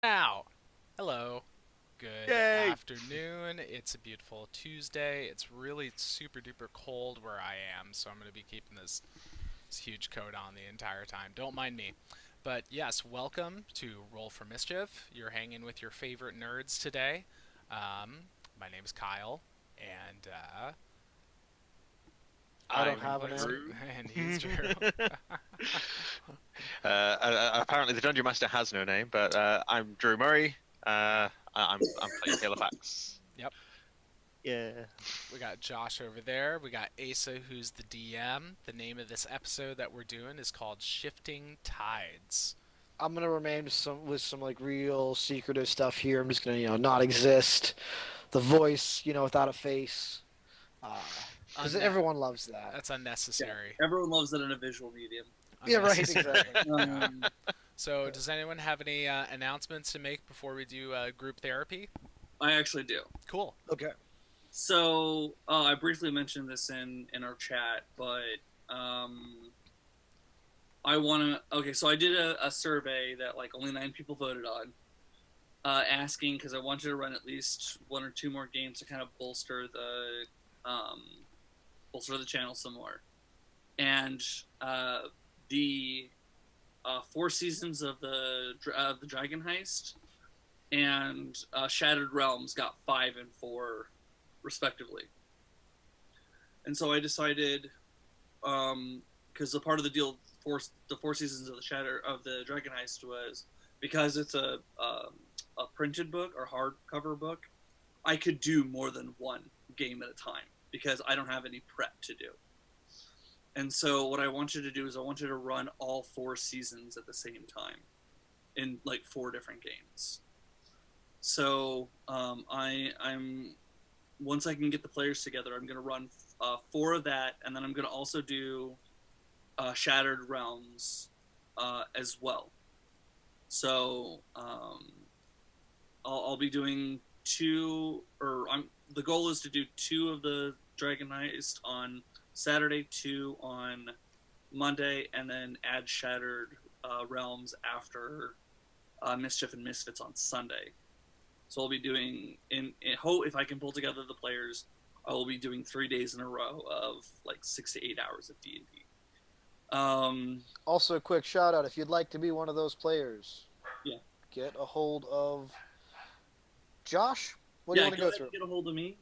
Now, hello, good Yay! afternoon. It's a beautiful Tuesday. It's really super duper cold where I am, so I'm going to be keeping this huge coat on the entire time. Don't mind me. But yes, welcome to Roll for Mischief. You're hanging with your favorite nerds today. My name is Kyle, and I don't I'm have a name. Drew. and he's Drew. Apparently, the Dungeon Master has no name, but I'm Drew Murray. I'm playing Halifax. Yep. Yeah. We got Josh over there. We got Asa, who's the DM. The name of this episode that we're doing is called Shifting Tides. I'm gonna remain with some like real secretive stuff here. I'm just gonna not exist. The voice, without a face, because Unne- everyone loves that. that's Yeah, unnecessary. everyone loves it in a visual medium. Yeah, right. Unnecessary. Exactly. Yeah. Um, So, does anyone have any announcements to make before we do group therapy? I actually do. Cool. Okay. So I briefly mentioned this in our chat, but I want to. Okay, so I did a survey that like only 9 people voted on, asking because I wanted to run at least one or two more games to kind of um, bolster the channel some more, and the 4 seasons of the Dragon Heist and Shattered Realms got 5 and 4 respectively. And so I decided, because a part of the deal for the 4 seasons of the Dragon Heist was because it's a printed book or hardcover book, I could do more than one game at a time because I don't have any prep to do. And so what I wanted to do is I wanted to run all 4 seasons at the same time in like 4 different games. So I'm once I can get the players together, I'm going to run 4 of that, and then I'm going to also do Shattered Realms as well. So I'll be doing the goal is to do 2 of the Dragon Heist on Saturday, 2 on Monday, and then add Shattered Realms after Mischief and Misfits on Sunday. So I'll be doing in hope if I can pull together the players, I will be doing 3 days in a row of like 6 to 8 hours of D&D. Also, a quick shout out if you'd like to be one of those players. Yeah. Get a hold of Josh. What do Yeah, you want to go through? get a hold of me.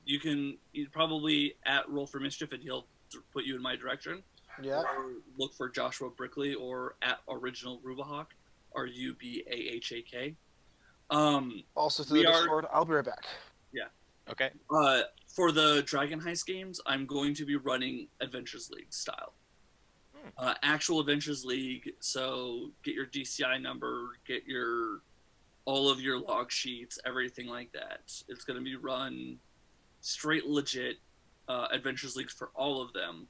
You probably at Roll for Mischief, and he'll put you in my direction. Yeah. Or look for Joshua Brickley or at Original Rubahawk, Rubahak. Also through We the are Discord. I'll be right back. Okay. For the Dragon Heist games. I'm going to be running Adventures League style. Actual Adventures League. So get your DCI number, get all of your log sheets, everything like that. It's going to be run straight legit Adventures Leagues for all of them.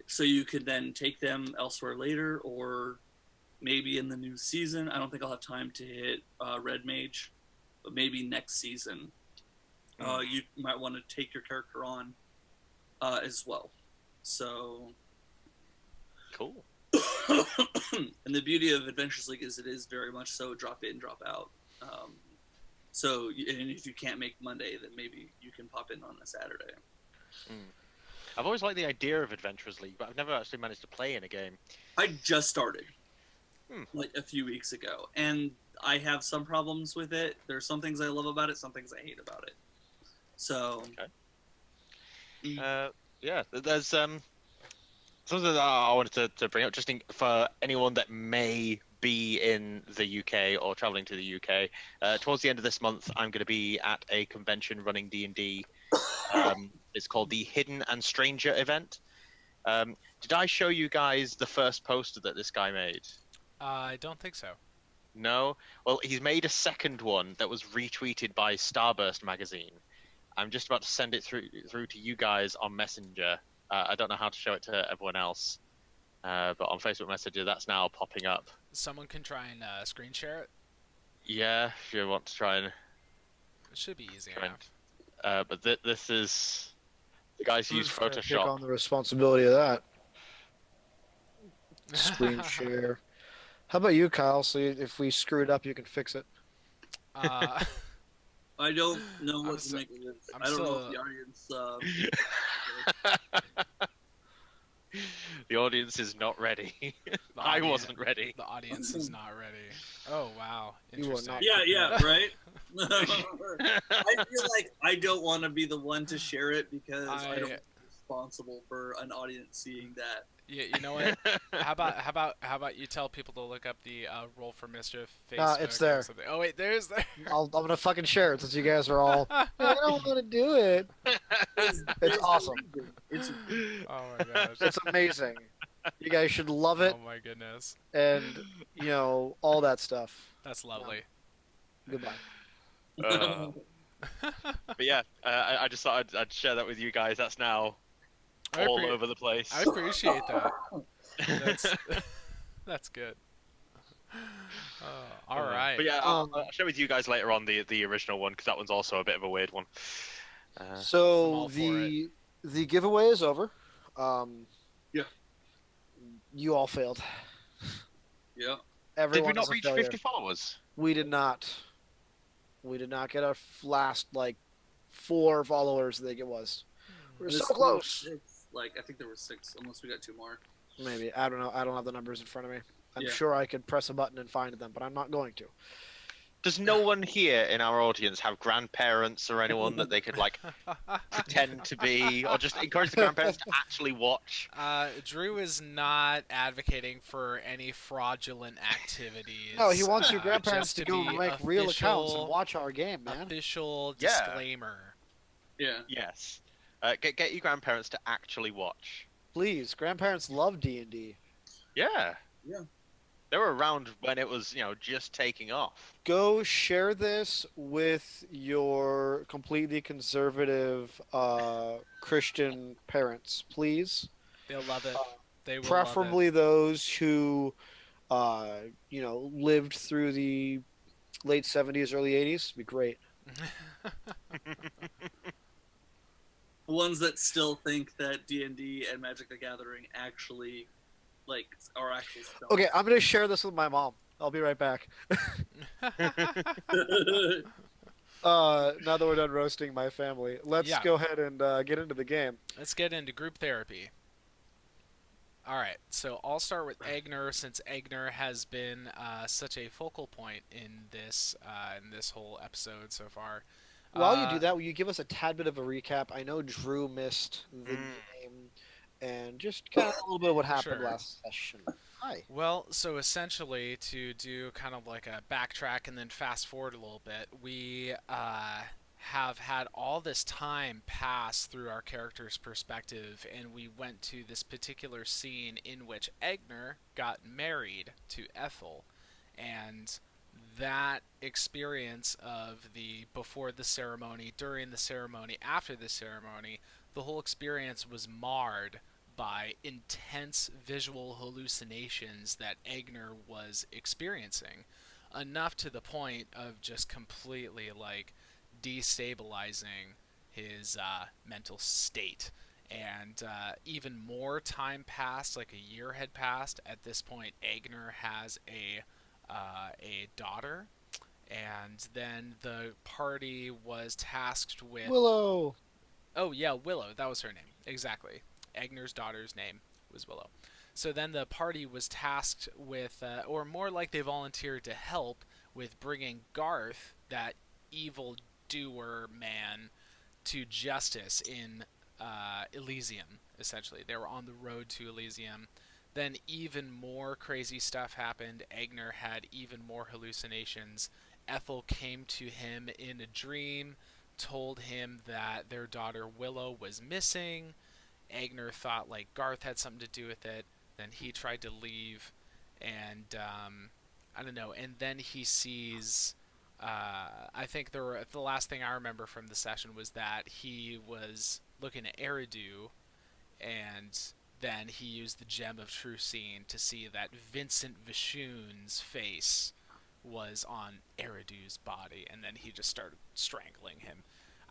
So you could then take them elsewhere later, or maybe in the new season. I don't think I'll have time to hit Red Mage, but maybe next season you might want to take your character on as well. So Cool. and the beauty of Adventures League is it is very much so drop in, drop out. So and if you can't make Monday, then maybe you can pop in on a Saturday. I've always liked the idea of Adventurers League, but I've never actually managed to play in a game. I just started Hmm. like a few weeks ago, and I have some problems with it. There's some things I love about it, some things I hate about it. So Yeah, there's something that I wanted to bring up, for anyone that may be in the UK or traveling to the UK. Towards the end of this month, I'm going to be at a convention running D&D. It's called the Hidden and Stranger event. Did I show you guys the first poster that this guy made? I don't think so. No? Well, he's made a second one that was retweeted by Starburst magazine. I'm just about to send it through to you guys on Messenger. I don't know how to show it to everyone else, but on Facebook Messenger, that's now popping up. Someone can try and screen share it. Yeah, if you want to try and... It should be easy Try enough. but this is... The guys use Who's gonna take on Photoshop. the responsibility of that? Screen share. How about you, Kyle? So if we screw it up, you can fix it. Uh, I don't know I'm what to still- make of this. I'm I don't know still- if the audience. The audience is not ready. the I audience- wasn't ready. The audience is not ready. Oh wow, You are interesting. not- Yeah, right. I feel like I don't want to be the one to share it because I don't want to be responsible for an audience seeing that. Yeah, you know what? How about you tell people to look up the Roll for Mischief Facebook? It's or there. something. Oh wait, there's there. I'm gonna fucking share it since you guys are all. I don't want to do it. It's awesome. It's Oh my gosh. It's amazing. You guys should love it, Oh my goodness. and all that stuff. That's lovely. Goodbye. But yeah, I just thought I'd share that with you guys. That's now I all appre- over the place. I appreciate that. That's that's good. All right. But yeah, I'll share with you guys later on the original one because that one's also a bit of a weird one. I'm So all for the giveaway is over. Yeah. You all failed. yeah. Did Everyone we not is a reach failure. 50 followers? We did not. We did not get our last 4 followers. I think it was. We're This so close. I think there were 6, unless we got 2 more. Maybe I don't know. I don't have the numbers in front of me. I'm Yeah. sure I could press a button and find them, but I'm not going to. Does no one here in our audience have grandparents or anyone that they could pretend to be, or just encourage the grandparents to actually watch? Drew is not advocating for any fraudulent activities. No, he wants your grandparents just to to go be make real accounts and official- watch our game, man. Official Yeah. disclaimer. Yeah. Yes. Get your grandparents to actually watch. Please, grandparents love D&D. Yeah. Yeah. They were around when it was, just taking off. Go share this with your completely conservative Christian parents, please. They'll love it. They will Preferably those who, lived through the late 70s, early 80s. Be great. love Ones that still think that D&D and Magic the Gathering actually, are actual stuff. Okay, I'm going to share this with my mom. I'll be right back. it. Now that we're done roasting my family, let's Yeah. go ahead and get into the game. Let's get into group therapy. All right, so I'll start with Eigner, since Eigner has been such a focal point in this whole episode so far. While you do that, will you give us a tad bit of a recap? I know Drew missed the game, and just kind of a little bit of what happened Sure. last session. Hi. Well, so essentially, to do kind of like a backtrack and then fast forward a little bit, we have had all this time pass through our character's perspective, and we went to this particular scene in which Eigner got married to Ethel, and that experience of the before the ceremony, during the ceremony, after the ceremony, the whole experience was marred by intense visual hallucinations that Eigner was experiencing, enough to the point of just completely destabilizing his mental state. And even more time passed, like a year had passed. At this point, Eigner has a daughter, and then the party was tasked with Willow. Oh yeah, Willow. That was her name. Exactly. Eigner's daughter's name was Willow. So then the party was tasked with, or more like they volunteered to help with bringing Garth, that evil doer man, to justice in Elysium. Essentially, they were on the road to Elysium. Then even more crazy stuff happened. Eigner had even more hallucinations. Ethel came to him in a dream, told him that their daughter Willow was missing. Eigner thought Garth had something to do with it. Then he tried to leave, and I don't know. And then he sees. I think the last thing I remember from the session was that he was looking at Eridu, and then he used the Gem of True Seeing to see that Vincent Vishoon's face was on Eridu's body, and then he just started strangling him.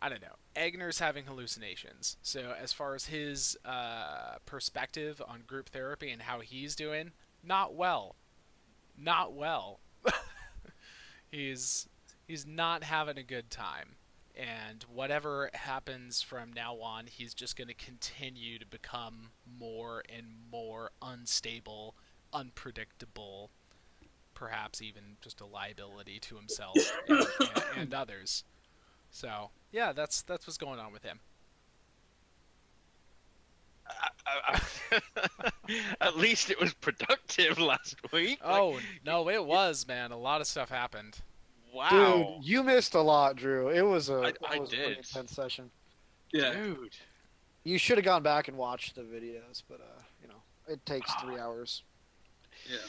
I don't know. Eigner's having hallucinations. So as far as his perspective on group therapy and how he's doing, not well. not well. he's he's not having a good time. And whatever happens from now on, he's just going to continue to become more and more unstable, unpredictable, perhaps even just a liability to himself and others. So yeah, that's what's going on with him. At least it was productive last week. Oh no, it was, man. A lot of stuff happened. Wow. Dude, you missed a lot, Drew. It was a I it was a pretty did. intense session. Yeah. Dude. You should have gone back and watched the videos, but it takes 3 hours. Yeah.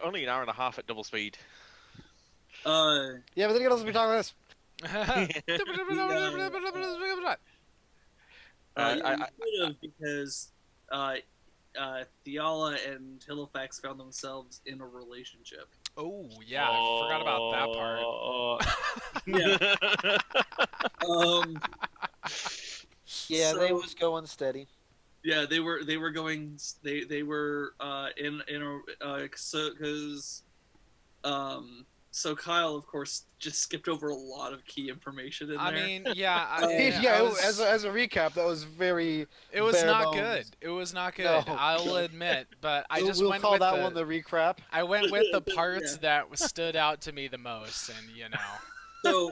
Only an hour and a half at double speed. Yeah, but then you gotta be talking about this. Yeah, could have, because Theala and Halifax found themselves in a relationship. Oh yeah, I forgot about that part. Yeah. Yeah, So- they was going steady. Yeah, they were going. They were in a so Kyle, of course, just skipped over a lot of key information in there. I mean, yeah, Yeah, I was- as a recap, that was very. it was bare not bones. good. It was not good. No. I'll admit, but I just we'll went call with that the, one the recap. I went with the Yeah. parts that stood out to me the most, and So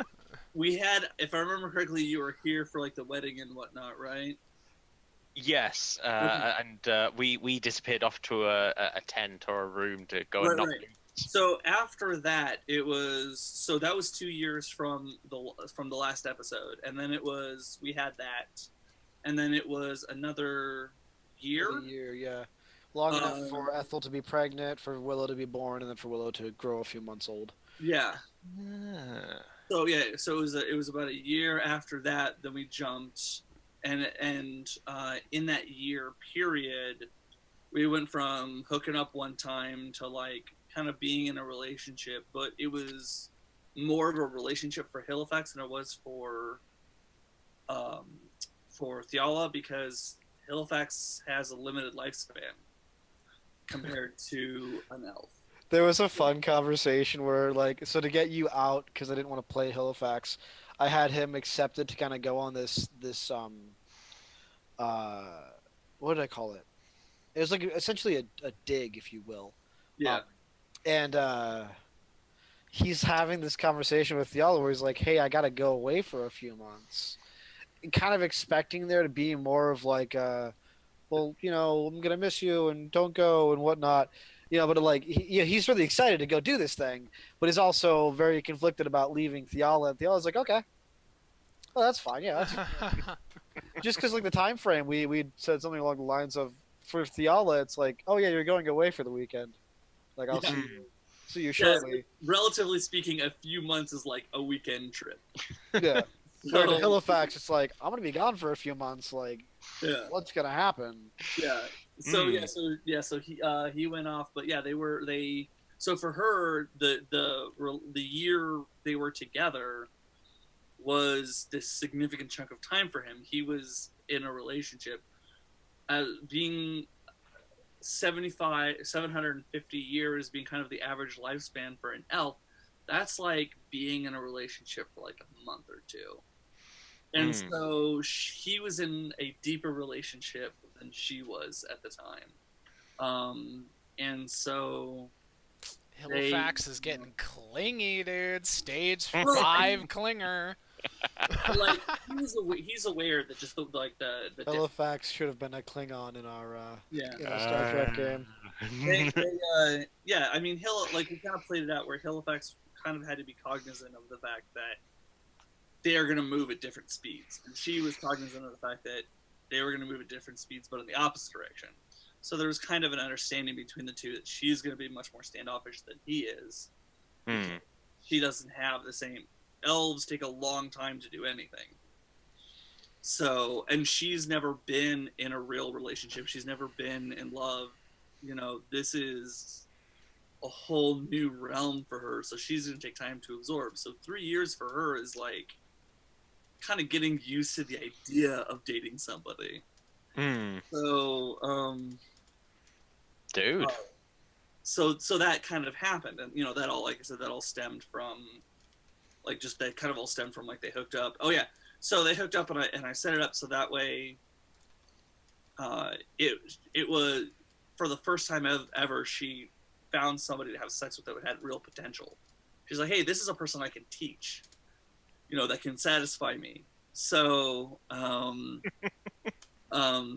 we had, if I remember correctly, you were here for like the wedding and whatnot, right? Yes, and we disappeared off to a tent or a room to go and knock. Right. So after that, that was 2 years from the last episode, and then we had that, and then it was another year. A year, yeah. Long enough for Ethel to be pregnant, for Willow to be born, and then for Willow to grow a few months old. Yeah. Ah. So yeah, so it was about a year after that. Then we jumped, and in that year period, we went from hooking up one time to like kind of being in a relationship, but it was more of a relationship for Halifax than it was for Theala, because Halifax has a limited lifespan compared to an elf. There was a fun conversation where, like, so to get you out, because I didn't want to play Halifax, I had him accepted to kind of go on this what did I call it? It was like essentially a dig, if you will. Yeah. And he's having this conversation with Theala where he's like, hey, I got to go away for a few months. And kind of expecting there to be more of like, well, I'm going to miss you and don't go and whatnot. But like, he's really excited to go do this thing, but he's also very conflicted about leaving Theala. And Theala's like, okay. Well, that's fine. Yeah. That's... Just because, like, the time frame, we said something along the lines of, for Theala, it's like, oh, yeah, you're going away for the weekend. Like, I'll see you shortly. Relatively speaking, a few months is like a weekend trip. Yeah. Where to So, Halifax, it's like, I'm going to be gone for a few months. Like, yeah. what's going to happen? Yeah. So so he went off, but yeah, so for her, the year they were together was this significant chunk of time for him. He was in a relationship. Being 750 years being kind of the average lifespan for an elf, that's like being in a relationship for like a month or two. And so he was in a deeper relationship than she was at the time. And so Halifax is getting clingy, dude. Stage 5 clinger. like he's aware that just the Halifax should have been a Klingon in our yeah. in a Star Trek game. Yeah, I mean, we kind of played it out where Halifax kind of had to be cognizant of the fact that they are going to move at different speeds, and she was cognizant of the fact that they were going to move at different speeds, but in the opposite direction. So there was kind of an understanding between the two that she's going to be much more standoffish than he is. She doesn't have the same. Elves take a long time to do anything. So, and she's never been in a real relationship. She's never been in love. This is a whole new realm for her. So she's going to take time to absorb. So 3 years for her is like kind of getting used to the idea of dating somebody. So, dude. so that kind of happened, and that all, like I said, that all stemmed from like just that kind of all stemmed from like they hooked up. Oh yeah, so they hooked up, and I set it up so that way, it was for the first time ever she found somebody to have sex with that had real potential. She's like, hey, this is a person I can teach, that can satisfy me. So,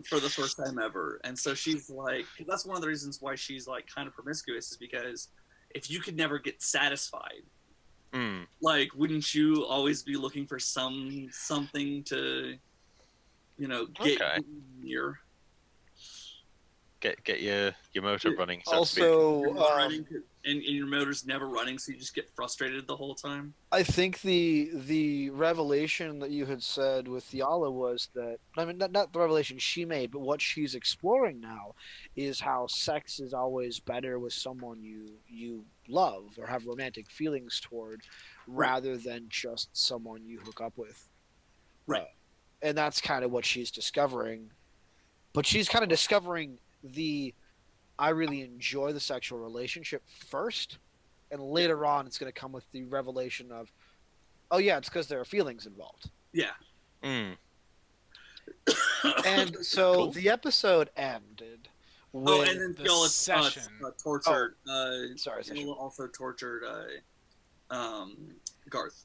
for the first time ever. And so she's like, that's one of the reasons why she's like kind of promiscuous, is because if you could never get satisfied, like, wouldn't you always be looking for something to, get near? Get your motor running. So Also, and your motor's never running, so you just get frustrated the whole time. I think the revelation that you had said with Fiala was that, I mean, not the revelation she made, but what she's exploring now is how sex is always better with someone you love or have romantic feelings toward, rather than just someone you hook up with. Right. And that's kind of what she's discovering. But she's kind of discovering I really enjoy the sexual relationship first, and later on it's going to come with the revelation of, oh yeah, it's because there are feelings involved. Yeah. And so Cool. The episode ended with and then the Fiala session. tortured. Session. Fiala also tortured Garth.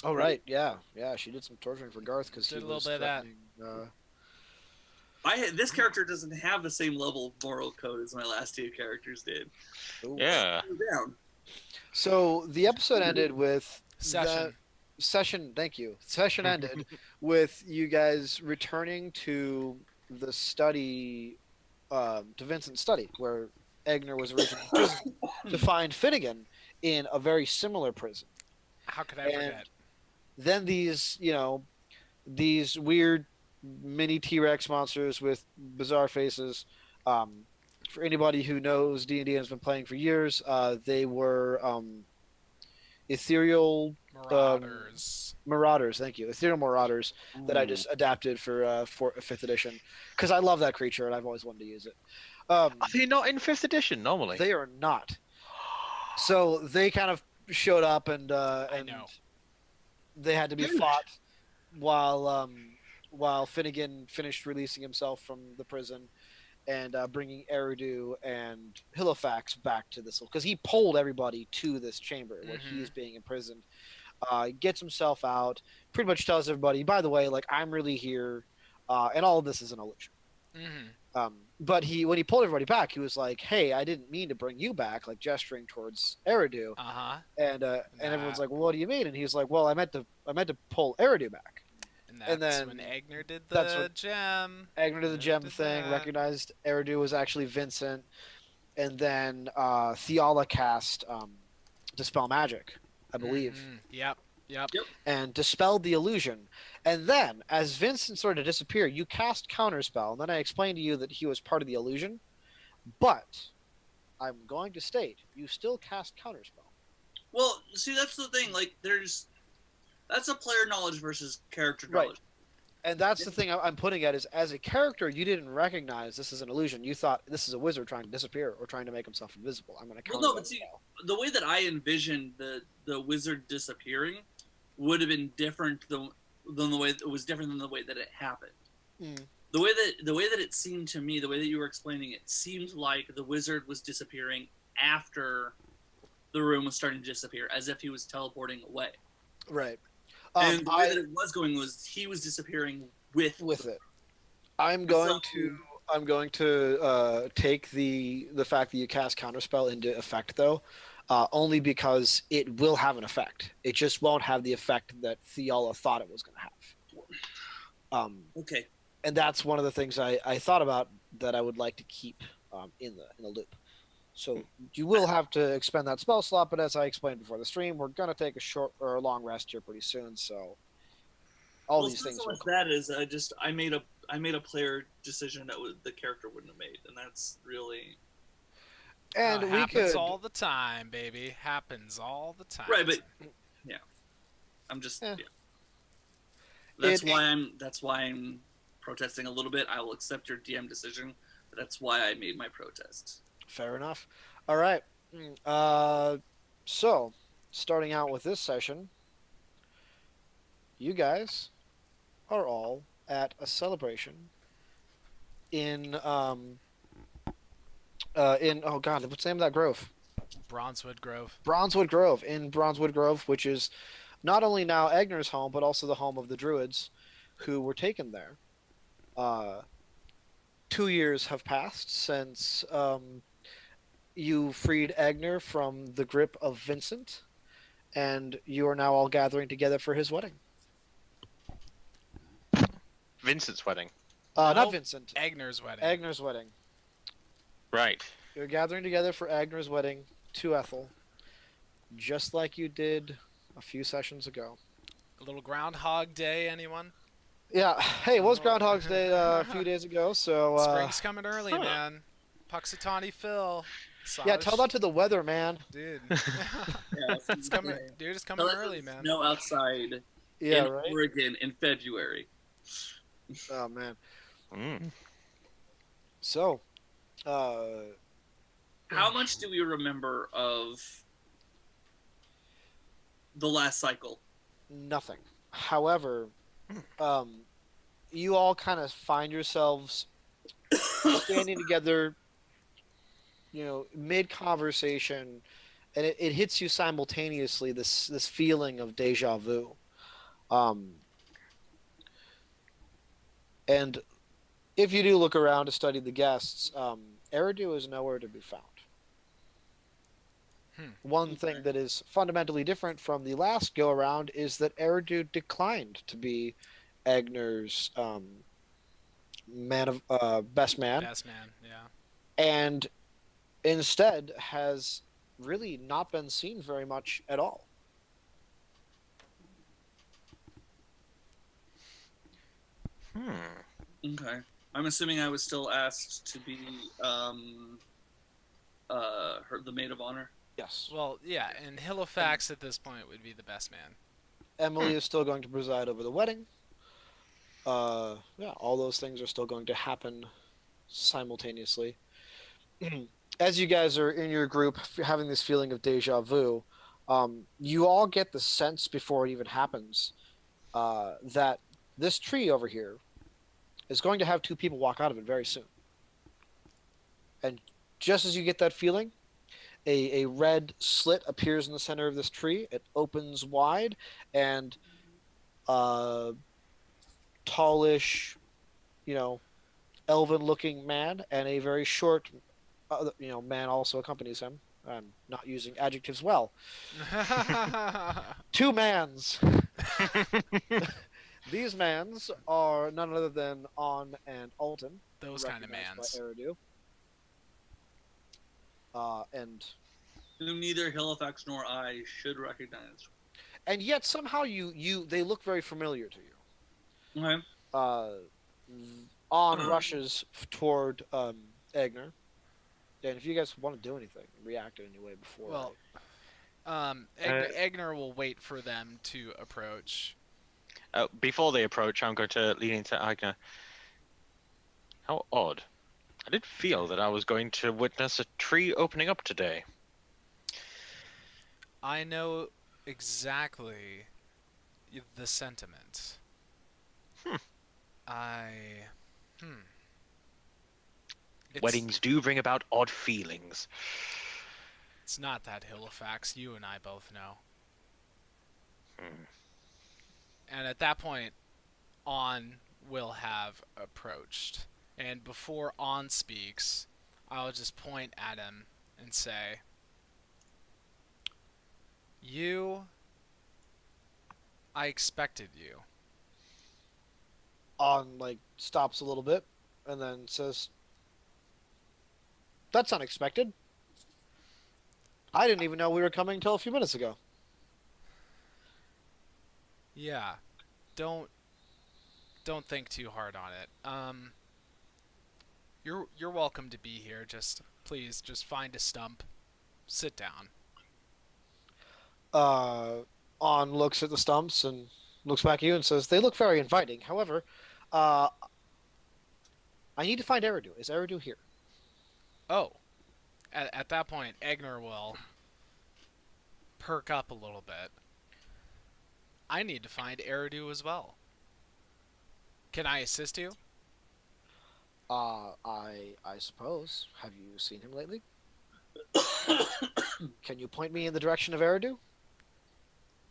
Oh right, yeah, she did some torturing for Garth because he Did a little was bit of that. threatening, This character doesn't have the same level of moral code as my last two characters did. ooh. Yeah. Down. So the episode ended with Session. Thank you. Session ended with you guys returning to the study, to Vincent's study, where Eigner was originally in prison, to find Finnegan in a very similar prison. How could I forget? Then these weird mini T-Rex monsters with bizarre faces. For anybody who knows D&D and has been playing for years, they were ethereal marauders. Thank you, ethereal marauders that I just adapted for 5th edition because I love that creature and I've always wanted to use it. Are they not in 5th edition normally? They are not. So they kind of showed up and they had to be fought while Finnegan finished releasing himself from the prison and bringing Eridu and Halifax back to this, because he pulled everybody to this chamber where he's being imprisoned. Gets himself out, pretty much tells everybody, by the way, like, I'm really here, and all of this is an illusion. But when he pulled everybody back, he was like, hey, I didn't mean to bring you back, like gesturing towards Eridu. And everyone's like, well, what do you mean? And he's like, well, I meant to pull Eridu back. And that's when Eigner did the gem. Eigner did the gem thing, recognized Eridu was actually Vincent, and then Fiala cast Dispel Magic, I believe. Yep. And dispelled the illusion. And then, as Vincent started to disappear, you cast Counterspell, and then I explained to you that he was part of the illusion. But I'm going to state, you still cast Counterspell. Well, see, that's the thing. Like, that's a player knowledge versus character knowledge. Right. And that's the thing I'm putting at is, as a character, you didn't recognize this is an illusion. You thought this is a wizard trying to disappear or trying to make himself invisible. I'm going to counter. Well, no, but see, the way that I envisioned the wizard disappearing would have been different than the way it was different than the way that it happened. The way that it seemed to me, the way that you were explaining it, seemed like the wizard was disappearing after the room was starting to disappear, as if he was teleporting away. Right. And the way that it was going was he was disappearing with it. I'm going to take the fact that you cast Counterspell into effect, though, only because it will have an effect. It just won't have the effect that Fiala thought it was going to have. Okay. And that's one of the things I thought about that I would like to keep in the loop. So you will have to expend that spell slot, but as I explained before the stream, we're going to take a short or a long rest here pretty soon. So these things. So that is, I made a player decision that the character wouldn't have made, and that's really. And we happens all the time, baby. Happens all the time. Right, but yeah, I'm just That's why I'm protesting a little bit. I will accept your DM decision, but that's why I made my protest. Fair enough. All right. So starting out with this session, you guys are all at a celebration in oh god, what's the name of that grove? Bronzewood Grove. Bronzewood Grove, which is not only now Eigner's home, but also the home of the Druids who were taken there. 2 years have passed since you freed Eigner from the grip of Vincent, and you are now all gathering together for his wedding. Vincent's wedding. Not Nope. Vincent. Eigner's wedding. Eigner's wedding. Right. You're gathering together for Eigner's wedding to Ethel, just like you did a few sessions ago. A little Groundhog Day, anyone? Yeah, hey, it was Groundhog's Day a few days ago, so Spring's coming early, man. Puxatawny Phil. yeah, tell that to the weather, man. Dude. Yeah, It's coming, dude, it's coming Tell us early, it's man. snow outside Yeah, in right. Oregon in February. Oh man. Mm. So, How much do we remember of the last cycle? nothing. However, you all kind of find yourselves standing together, mid conversation, and it hits you simultaneously this feeling of deja vu. And if you do look around to study the guests, Eridu is nowhere to be found. One thing that is fundamentally different from the last go around is that Eridu declined to be Eigner's best man, Best man, yeah. and instead has really not been seen very much at all. Okay. I'm assuming I was still asked to be the maid of honor. Yes. Well, yeah, and Halifax at this point would be the best man. Emily is still going to preside over the wedding. Yeah, all those things are still going to happen simultaneously. As you guys are in your group having this feeling of deja vu, you all get the sense before it even happens that this tree over here is going to have two people walk out of it very soon. And just as you get that feeling, a red slit appears in the center of this tree. It opens wide, and tallish, elven-looking man and a very short, man also accompanies him. I'm not using adjectives well. Two mans. These mans are none other than On and Alton. Those kind of recognized mans. by Eridu. And Whom neither Halifax nor I should recognize. yet somehow they look very familiar to you. Okay. On rushes toward Eigner. And if you guys want to do anything, react in any way before. Well, Eigner will wait for them to approach. Before they approach, I'm going to lean into Eigner. How odd. I did feel that I was going to witness a tree opening up today. I know exactly the sentiment. Weddings do bring about odd feelings. It's not that, Halifax. You and I both know. And at that point, On will have approached. And before On speaks, I'll just point at him and say, I expected you. On stops a little bit and then says, "That's unexpected. I didn't even know we were coming till a few minutes ago." Yeah. Don't think too hard on it. You're welcome to be here. Please find a stump. Sit down. On looks at the stumps and looks back at you and says, "They look very inviting. However, I need to find Eridu. Is Eridu here?" Oh. at that point, Eigner will perk up a little bit. I need to find Eridu as well. Can I assist you? I suppose. Have you seen him lately? Can you point me in the direction of Eridu?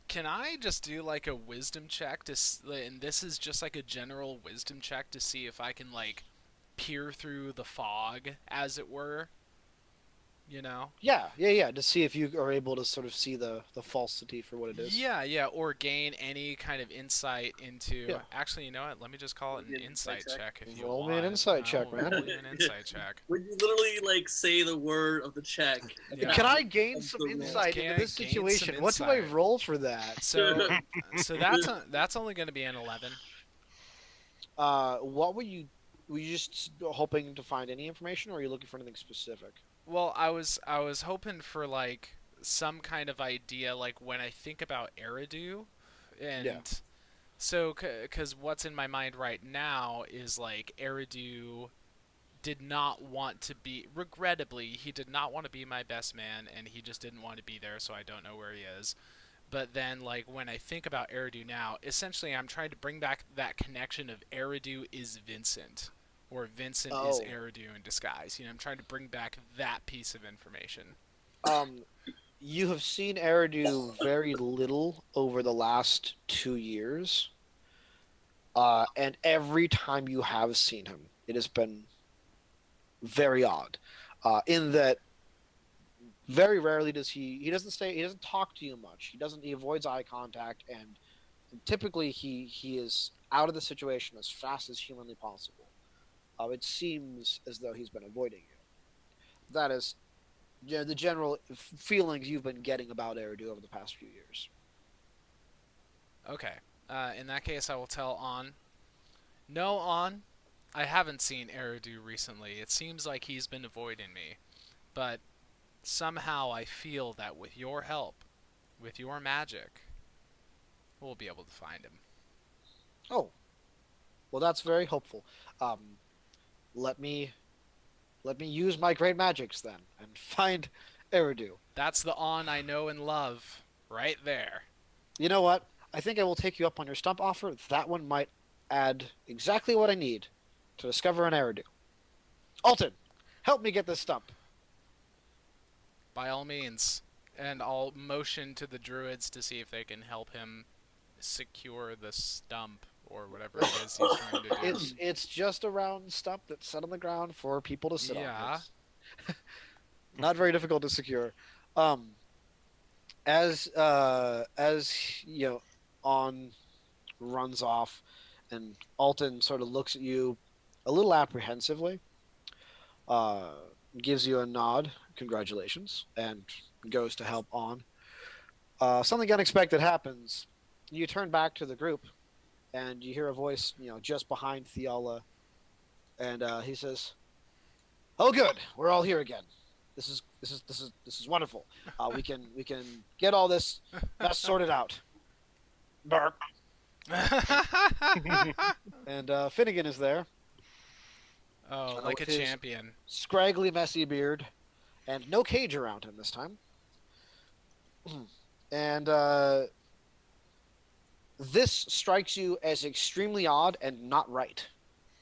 Can I just do like a wisdom check and this is just like a general wisdom check to see if I can like peer through the fog, as it were? You know? Yeah. To see if you are able to sort of see the falsity for what it is. Yeah, or gain any kind of insight into. Yeah. Actually, you know what? Let me just call it an insight check if you Roll want. me an insight check, I'll man. roll you an insight check. When you literally like say the word of the check. Yeah. Can I gain Of some the roll. insight Can into I this gain situation? some What do I insight? roll for that? So that's only going to be an 11. What were you just hoping to find any information, or are you looking for anything specific? Well, I was hoping for like some kind of idea, like when I think about Eridu, and Yeah. so because what's in my mind right now is like Eridu did not want to be, regrettably, he did not want to be my best man, and he just didn't want to be there, so I don't know where he is. But then, like, when I think about Eridu now, essentially I'm trying to bring back that connection of Eridu is Vincent, or Vincent is Oh. Eridu in disguise. You know, I'm trying to bring back that piece of information. You have seen Eridu very little over the last 2 years, and every time you have seen him, it has been very odd. In that, very rarely does he doesn't talk to you much. He avoids eye contact, and typically he is out of the situation as fast as humanly possible. It seems as though he's been avoiding you. That is the general feelings you've been getting about Eridu over the past few years. Okay. In that case, I will tell On. No, On. I haven't seen Eridu recently. It seems like he's been avoiding me. But somehow I feel that with your help, with your magic, we'll be able to find him. Oh, well, that's very hopeful. Let me use my great magics then and find Eridu. That's the On I know and love, right there. You know what? I think I will take you up on your stump offer. That one might add exactly what I need to discover an Eridu. Alton, help me get this stump. By all means. And I'll motion to the druids to see if they can help him secure the stump or whatever it is he's trying to do. It's just a round stump that's set on the ground for people to sit on. Yeah. It's not very difficult to secure. As you know, On runs off, and Alton sort of looks at you a little apprehensively, gives you a nod, congratulations, and goes to help On. Something unexpected happens. You turn back to the group, and you hear a voice, just behind Theala, and he says, "Oh, good, we're all here again. This is wonderful. We can get all this mess sorted out." Burp. And Finnegan is there, Oh, like a with his champion. scraggly, messy beard, and no cage around him this time. And this strikes you as extremely odd and not right.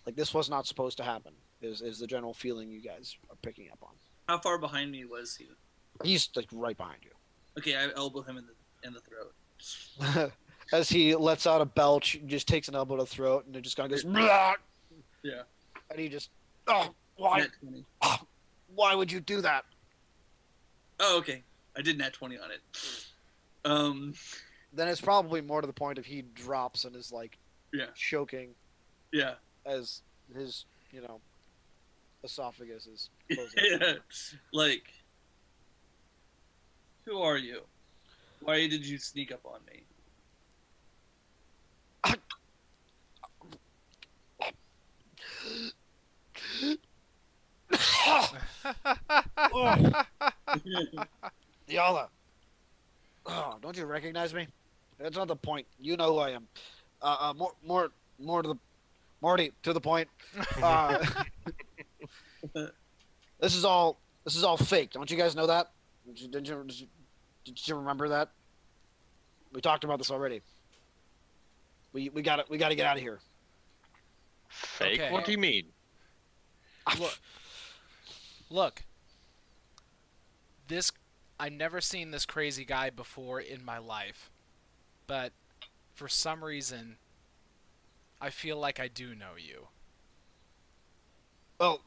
Like, this was not supposed to happen, is the general feeling you guys are picking up on. How far behind me was he? He's like right behind you. Okay, I elbow him in the throat. As he lets out a belch, just takes an elbow to the throat, and it just kind of goes, "Blah!" Yeah. And he just, "Oh, why? Nat 20. Why would you do that?" Oh, okay. I did nat 20 on it. Then it's probably more to the point of he drops and is like, Yeah. choking Yeah. as his, esophagus is closing. Yeah. Like, who are you? Why did you sneak up on me? Yala. Oh, don't you recognize me? That's not the point. You know who I am. More to the Morty, to the point. This is all This is all fake. Don't you guys know that? Did you remember that? We talked about this already. We got to get out of here. Fake? Okay. What do you mean? Look, this I've never seen this crazy guy before in my life, but for some reason, I feel like I do know you. Well,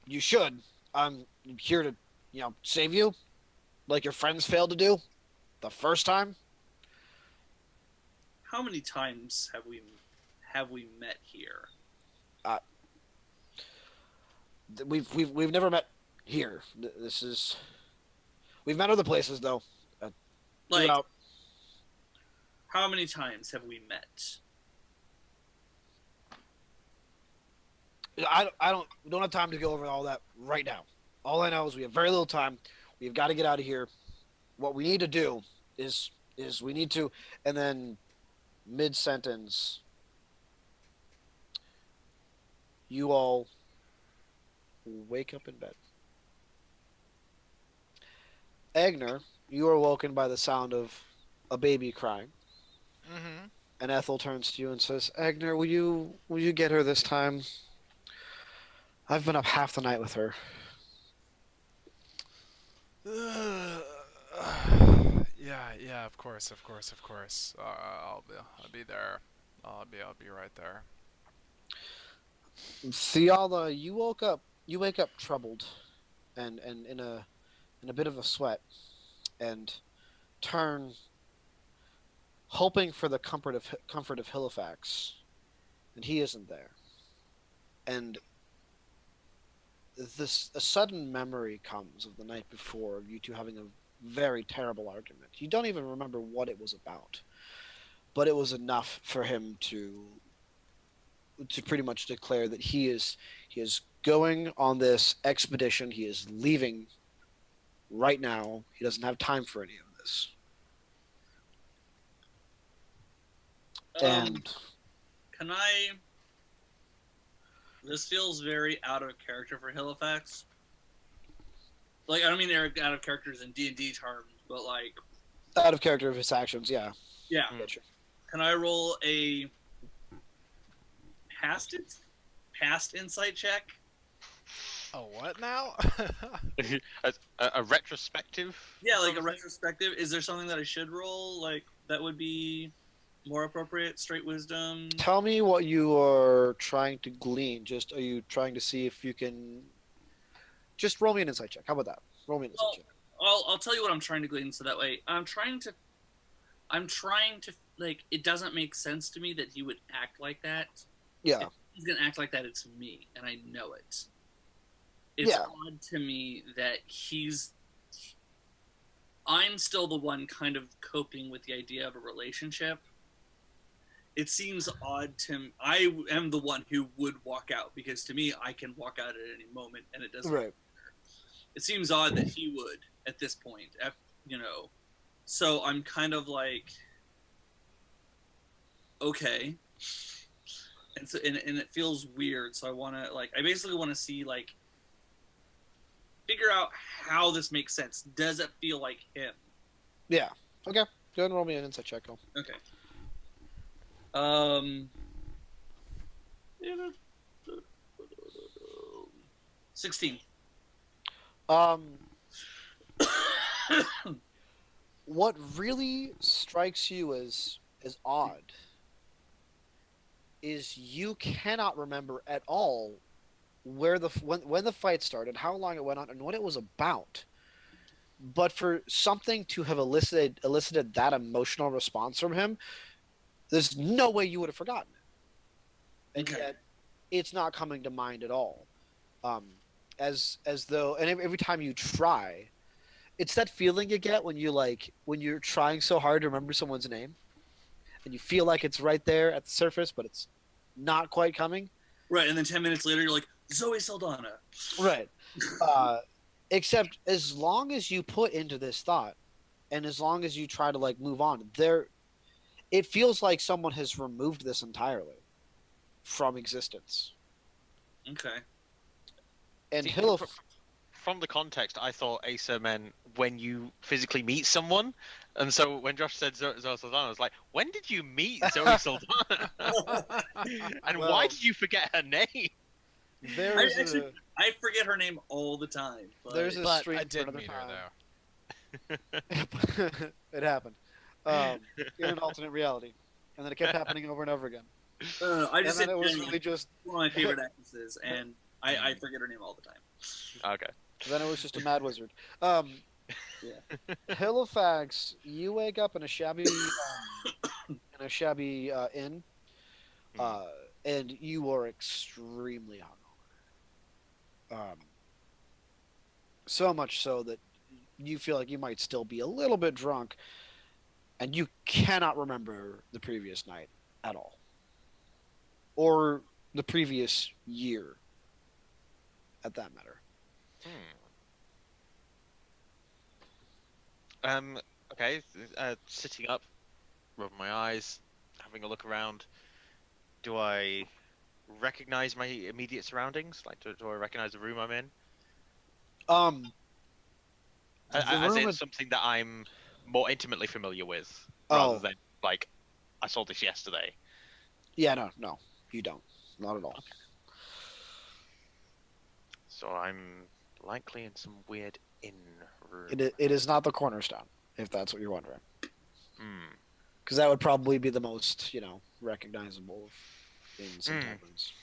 you should. I'm here to, save you, like your friends failed to do the first time. How many times have we met here? We've never met here. We've met other places though. Like, Throughout. how many times have we met? We don't have time to go over all that right now. All I know is we have very little time. We've got to get out of here. What we need to do is we need to, and then mid sentence, you all wake up in bed. Eigner, you are woken by the sound of a baby crying. Mm-hmm. And Ethel turns to you and says, "Eigner, will you get her this time? I've been up half the night with her." Yeah, of course. I'll be there. I'll be right there. Fiala, you wake up troubled and in a bit of a sweat and turn hoping for the comfort of Halifax, and he isn't there. And a sudden memory comes of the night before of you two having a very terrible argument. You don't even remember what it was about, but it was enough for him to pretty much declare that he is going on this expedition. He is leaving right now. He doesn't have time for any of this. And Can I? This feels very out of character for Halifax. Like, I don't mean they're out of characters in D&D terms, but like out of character of his actions, yeah. Yeah. Gotcha. Can I roll a past insight check? Oh, what now? a retrospective? Yeah, like a retrospective. Is there something that I should roll? Like, that would be more appropriate? Straight wisdom? Tell me what you are trying to glean. Just are you trying to see if you can? Just roll me an insight check. How about that? Roll me an insight check. I'll tell you what I'm trying to glean, so that way I'm trying to like. It doesn't make sense to me that he would act like that. Yeah. If he's gonna act like that, it's me, and I know it. It's odd to me that I'm still the one kind of coping with the idea of a relationship. It seems odd to I am the one who would walk out, because to me, I can walk out at any moment, and it doesn't matter. It seems odd that he would at this point, So I'm kind of like, okay. And so, and it feels weird, so I basically want to see, like, figure out how this makes sense. Does it feel like him? Yeah. Okay. Go ahead and roll me an insight check, Cole. Okay. 16. What really strikes you as odd is you cannot remember at all where when the fight started, how long it went on, and what it was about. But for something to have elicited that emotional response from him, there's no way you would have forgotten it. And yet, it's not coming to mind at all. As though, and every time you try, it's that feeling you get when you're trying so hard to remember someone's name, and you feel like it's right there at the surface, but it's not quite coming. Right, and then 10 minutes later, you're like, Zoe Saldana. Right. Except as long as you put into this thought, and as long as you try to move on, it feels like someone has removed this entirely from existence. Okay. And from the context, I thought Asa meant when you physically meet someone, and so when Josh said Zoe Saldana, I was like, when did you meet Zoe Saldana? And Well- why did you forget her name? There's I forget her name all the time. But There's a But stream I for did another meet her time. though. It happened in an alternate reality, and then it kept happening over and over again. I And just then said it was Jenny, really just one of my favorite actresses, and I forget her name all the time. Okay. then it was just a mad wizard. Yeah. Halifax, you wake up in a shabby inn, and you are extremely hungover. So much so that you feel like you might still be a little bit drunk, and you cannot remember the previous night at all, or the previous year, at that matter. Okay. Sitting up, rubbing my eyes, having a look around. Do I recognize my immediate surroundings? Like, do I recognize the room I'm in? The As room in is- something that I'm more intimately familiar with, Oh. rather than like I saw this yesterday. Yeah, no, you don't. Not at all. So I'm likely in some weird inn room. It is not the Cornerstone, if that's what you're wondering. Hmm. Because that would probably be the most, recognizable in some Mm. taverns.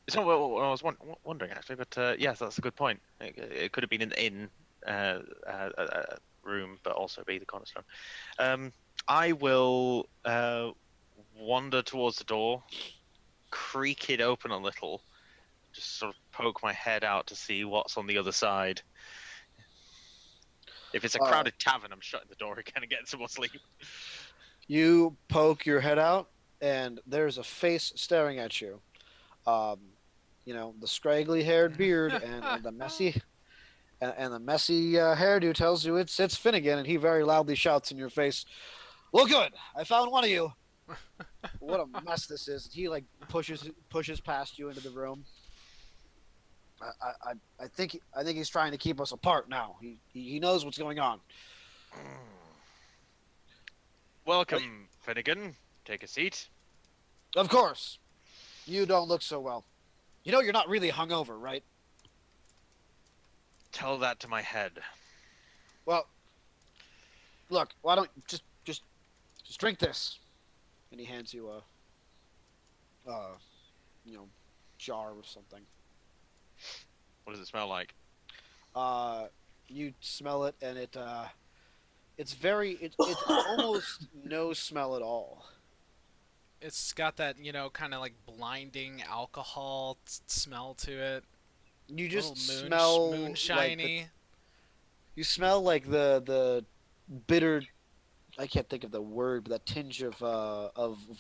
It's not what I was wondering actually, but yes, that's a good point. It could have been an inn room, but also be the cornerstone. I will wander towards the door, creak it open a little, just sort of poke my head out to see what's on the other side. If it's a crowded tavern, I'm shutting the door again and getting some more sleep. You poke your head out, and there's a face staring at you. The scraggly-haired beard and the messy hairdo tells you it's Finnegan, and he very loudly shouts in your face, "Look good! I found one of you." What a mess this is! He pushes past you into the room. I think he's trying to keep us apart now. He knows what's going on. Welcome, Finnegan. Take a seat. Of course. You don't look so well. You know you're not really hungover, right? Tell that to my head. Well, look, why don't just drink this? And he hands you a jar or something. What does it smell like? You smell it, and it's almost no smell at all. It's got that, kind of like blinding alcohol smell to it. You just Little smell moonshiny. you smell like the bitter. I can't think of the word, but that tinge of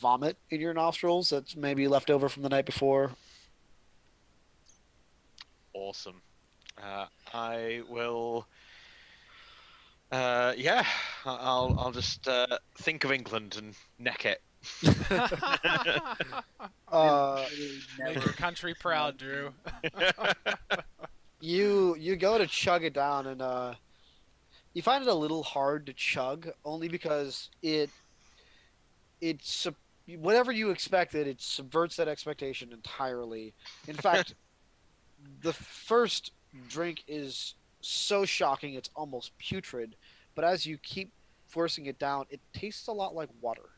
vomit in your nostrils that's maybe left over from the night before. Awesome. I will. Yeah, I'll just think of England and neck it. Make your country proud, Drew. You go to chug it down, and you find it a little hard to chug, only because it's whatever you expected, it subverts that expectation entirely. In fact, the first drink is so shocking it's almost putrid, but as you keep forcing it down, it tastes a lot like water.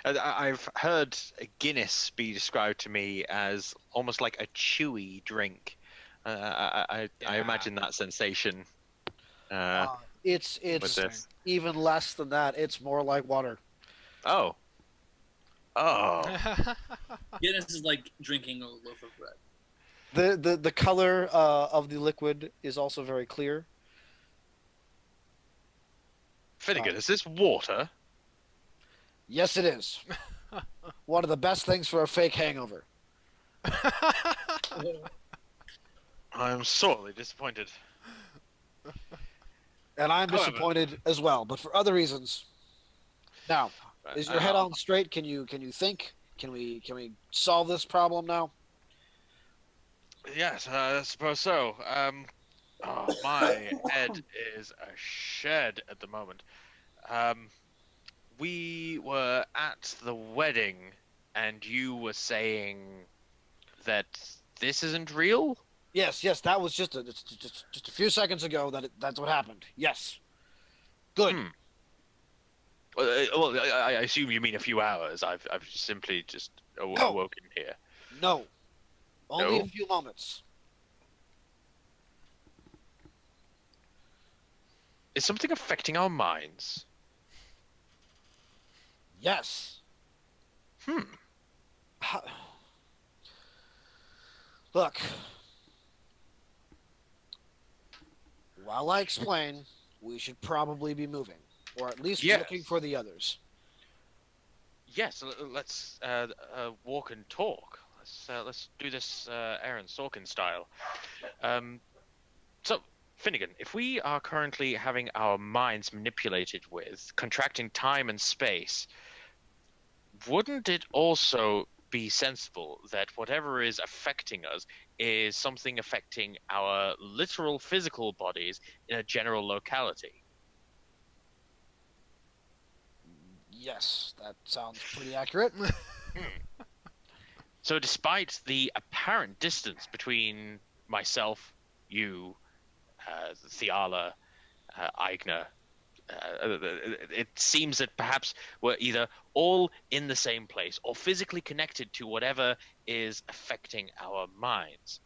I've heard Guinness be described to me as almost like a chewy drink. I imagine that sensation. It's with this. even less than that. It's more like water. Oh. Guinness is like drinking a loaf of bread. The color of the liquid is also very clear. Finnegan, is this water? Yes, it is. One of the best things for a fake hangover. I'm sorely disappointed. And I'm However- disappointed as well, but for other reasons. Now, is your head Uh, on straight? Can you think? Can we solve this problem now? Yes, I suppose so. Oh, my head is a shed at the moment. Um, we were at the wedding, and you were saying that this isn't real? Yes, yes, that was just a few seconds ago that's what happened. Yes. Good. Hmm. Well, I assume you mean a few hours. I've simply just No, awoken here. no, only a No? few moments. Is something affecting our minds? Yes. Hmm. Look, while I explain, we should probably be moving, or at least Yes. looking for the others. Yes, let's walk and talk. Let's do this Aaron Sorkin style. So, Finnegan, if we are currently having our minds manipulated with contracting time and space, wouldn't it also be sensible that whatever is affecting us is something affecting our literal physical bodies in a general locality? Yes, that sounds pretty accurate. So, despite the apparent distance between myself, you, Theala, Eigner, it seems that perhaps we're either all in the same place or physically connected to whatever is affecting our minds.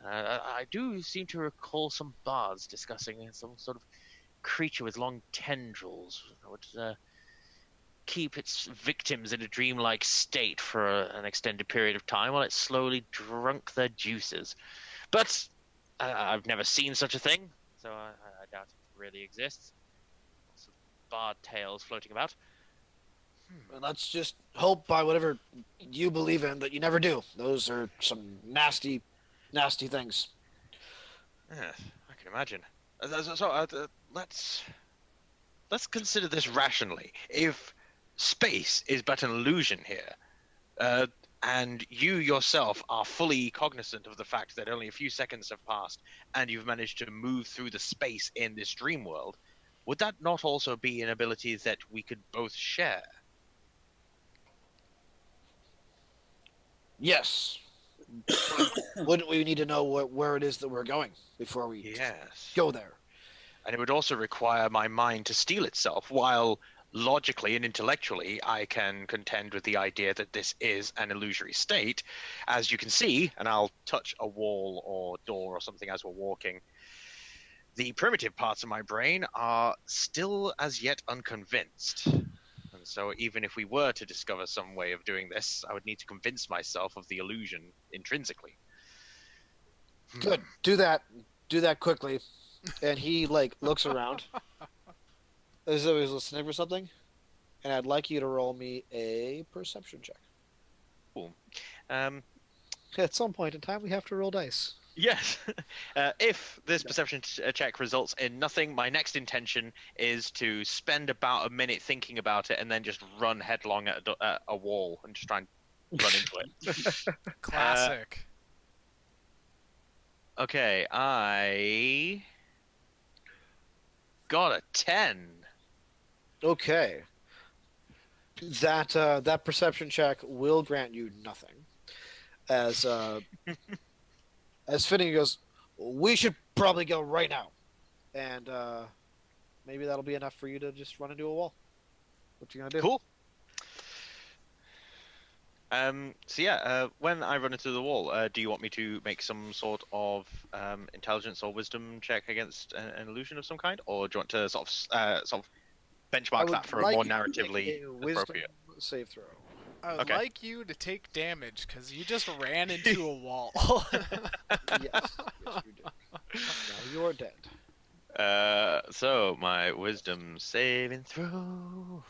I do seem to recall some bards discussing some sort of creature with long tendrils that would keep its victims in a dreamlike state for an extended period of time while it slowly drunk their juices. But I've never seen such a thing, so I doubt it really exists. Lots of bard tales floating about. And let's just hope by whatever you believe in that you never do. Those are some nasty, nasty things. Yeah, I can imagine. Let's consider this rationally. If space is but an illusion here, uh, and you yourself are fully cognizant of the fact that only a few seconds have passed, and you've managed to move through the space in this dream world, would that not also be an ability that we could both share? Yes. Wouldn't we need to know where it is that we're going before we Yes. go there? And it would also require my mind to steel itself, while logically and intellectually I can contend with the idea that this is an illusory state. As you can see, and I'll touch a wall or door or something as we're walking, the primitive parts of my brain are still as yet unconvinced. And so even if we were to discover some way of doing this, I would need to convince myself of the illusion intrinsically. Good. Do that. Do that quickly. And he looks around as though he's listening for something. And I'd like you to roll me a perception check. Cool. Um, At some point in time, we have to roll dice. Yes. If this perception check results in nothing, my next intention is to spend about a minute thinking about it and then just run headlong at a wall and just try and run into it. Classic. Okay, I got a 10. Okay. That perception check will grant you nothing. As Finnegan goes, we should probably go right now. And maybe that'll be enough for you to just run into a wall. What you gonna do? Cool. When I run into the wall, do you want me to make some sort of intelligence or wisdom check against an illusion of some kind, or do you want to sort of benchmark that for a more narratively appropriate? Save throw. I would Okay. like you to take damage because you just ran into a wall. Yes, you did. Now you're dead. So my wisdom saving throw.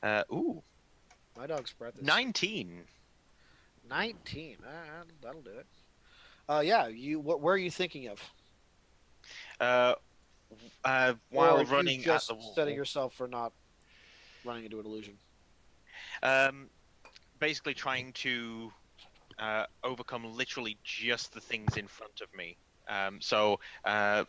My dog's breath is 19. 19. That'll do it. Yeah. Where are you thinking of? While Or running you just at the wall. setting yourself for not running into an illusion. Basically trying to overcome literally just the things in front of me.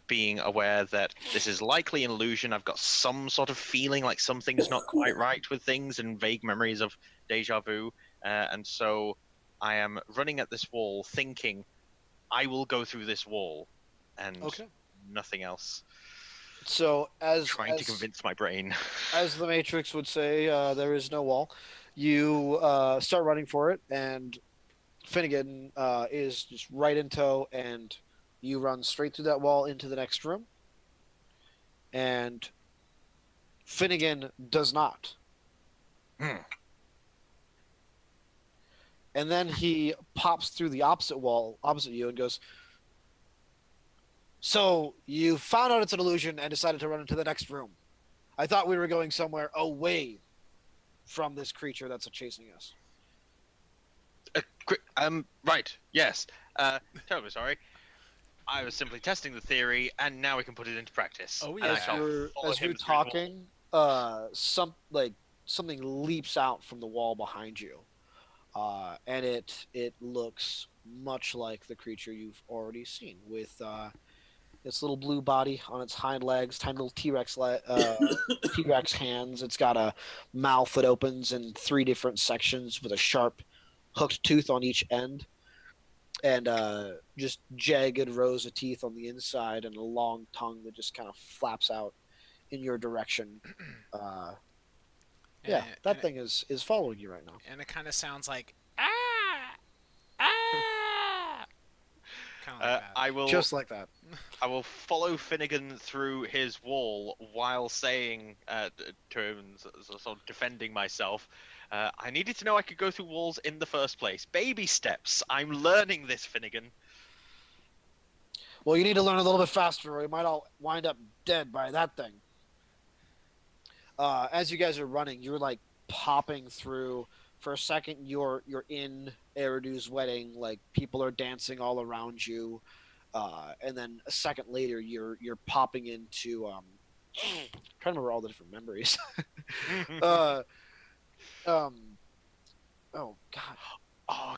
Being aware that this is likely an illusion, I've got some sort of feeling like something's not quite right with things and vague memories of deja vu. And so I am running at this wall thinking, I will go through this wall and nothing else. So Trying to convince my brain. As the Matrix would say, there is no wall. You start running for it, and Finnegan is just right in tow, and you run straight through that wall into the next room. And Finnegan does not. And then he pops through the opposite wall, opposite you, and goes, "So you found out it's an illusion and decided to run into the next room. I thought we were going somewhere away from this creature that's chasing us." Right, yes. Terribly sorry. I was simply testing the theory, and now we can put it into practice. Oh, And yeah. I shall follow As him you're through the wall. talking, something leaps out from the wall behind you, and it looks much like the creature you've already seen, with its little blue body on its hind legs, tiny little T-Rex hands. It's got a mouth that opens in 3 different sections with a sharp, hooked tooth on each end, and just jagged rows of teeth on the inside, and a long tongue that just kind of flaps out in your direction. That thing is following you right now. And it kind of sounds like ah. Kind of like that. I will Just like that. I will follow Finnegan through his wall while saying to him, sort of defending myself, I needed to know I could go through walls in the first place. Baby steps. I'm learning this, Finnegan. Well, you need to learn a little bit faster, or you might all wind up dead by that thing. As you guys are running, you're like popping through. For a second, you're in Eridu's wedding, like people are dancing all around you, and then a second later, you're popping into. I'm trying to remember all the different memories. Oh God. Oh,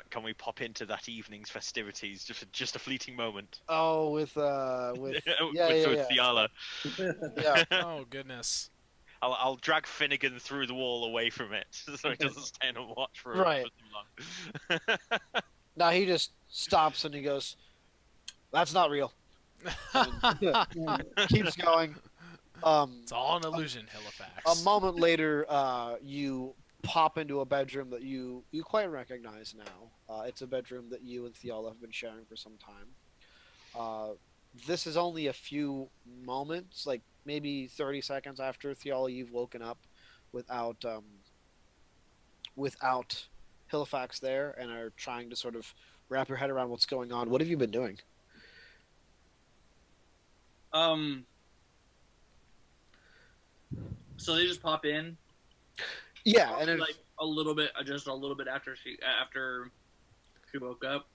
can we pop into that evening's festivities just a fleeting moment? Oh, with with yeah. Fiala. Yeah. Oh goodness. I'll drag Finnegan through the wall away from it so he doesn't stand and watch for Right. too long. Now he just stops and he goes, "That's not real." Keeps going. It's all an illusion, Halifax. A moment later, you pop into a bedroom that you quite recognize now. It's a bedroom that you and Theala have been sharing for some time. This is only a few moments, like maybe 30 seconds after Theala, you've woken up without Halifax there, and are trying to sort of wrap your head around what's going on. What have you been doing? So they just pop in. Yeah, and like a little bit after she woke up.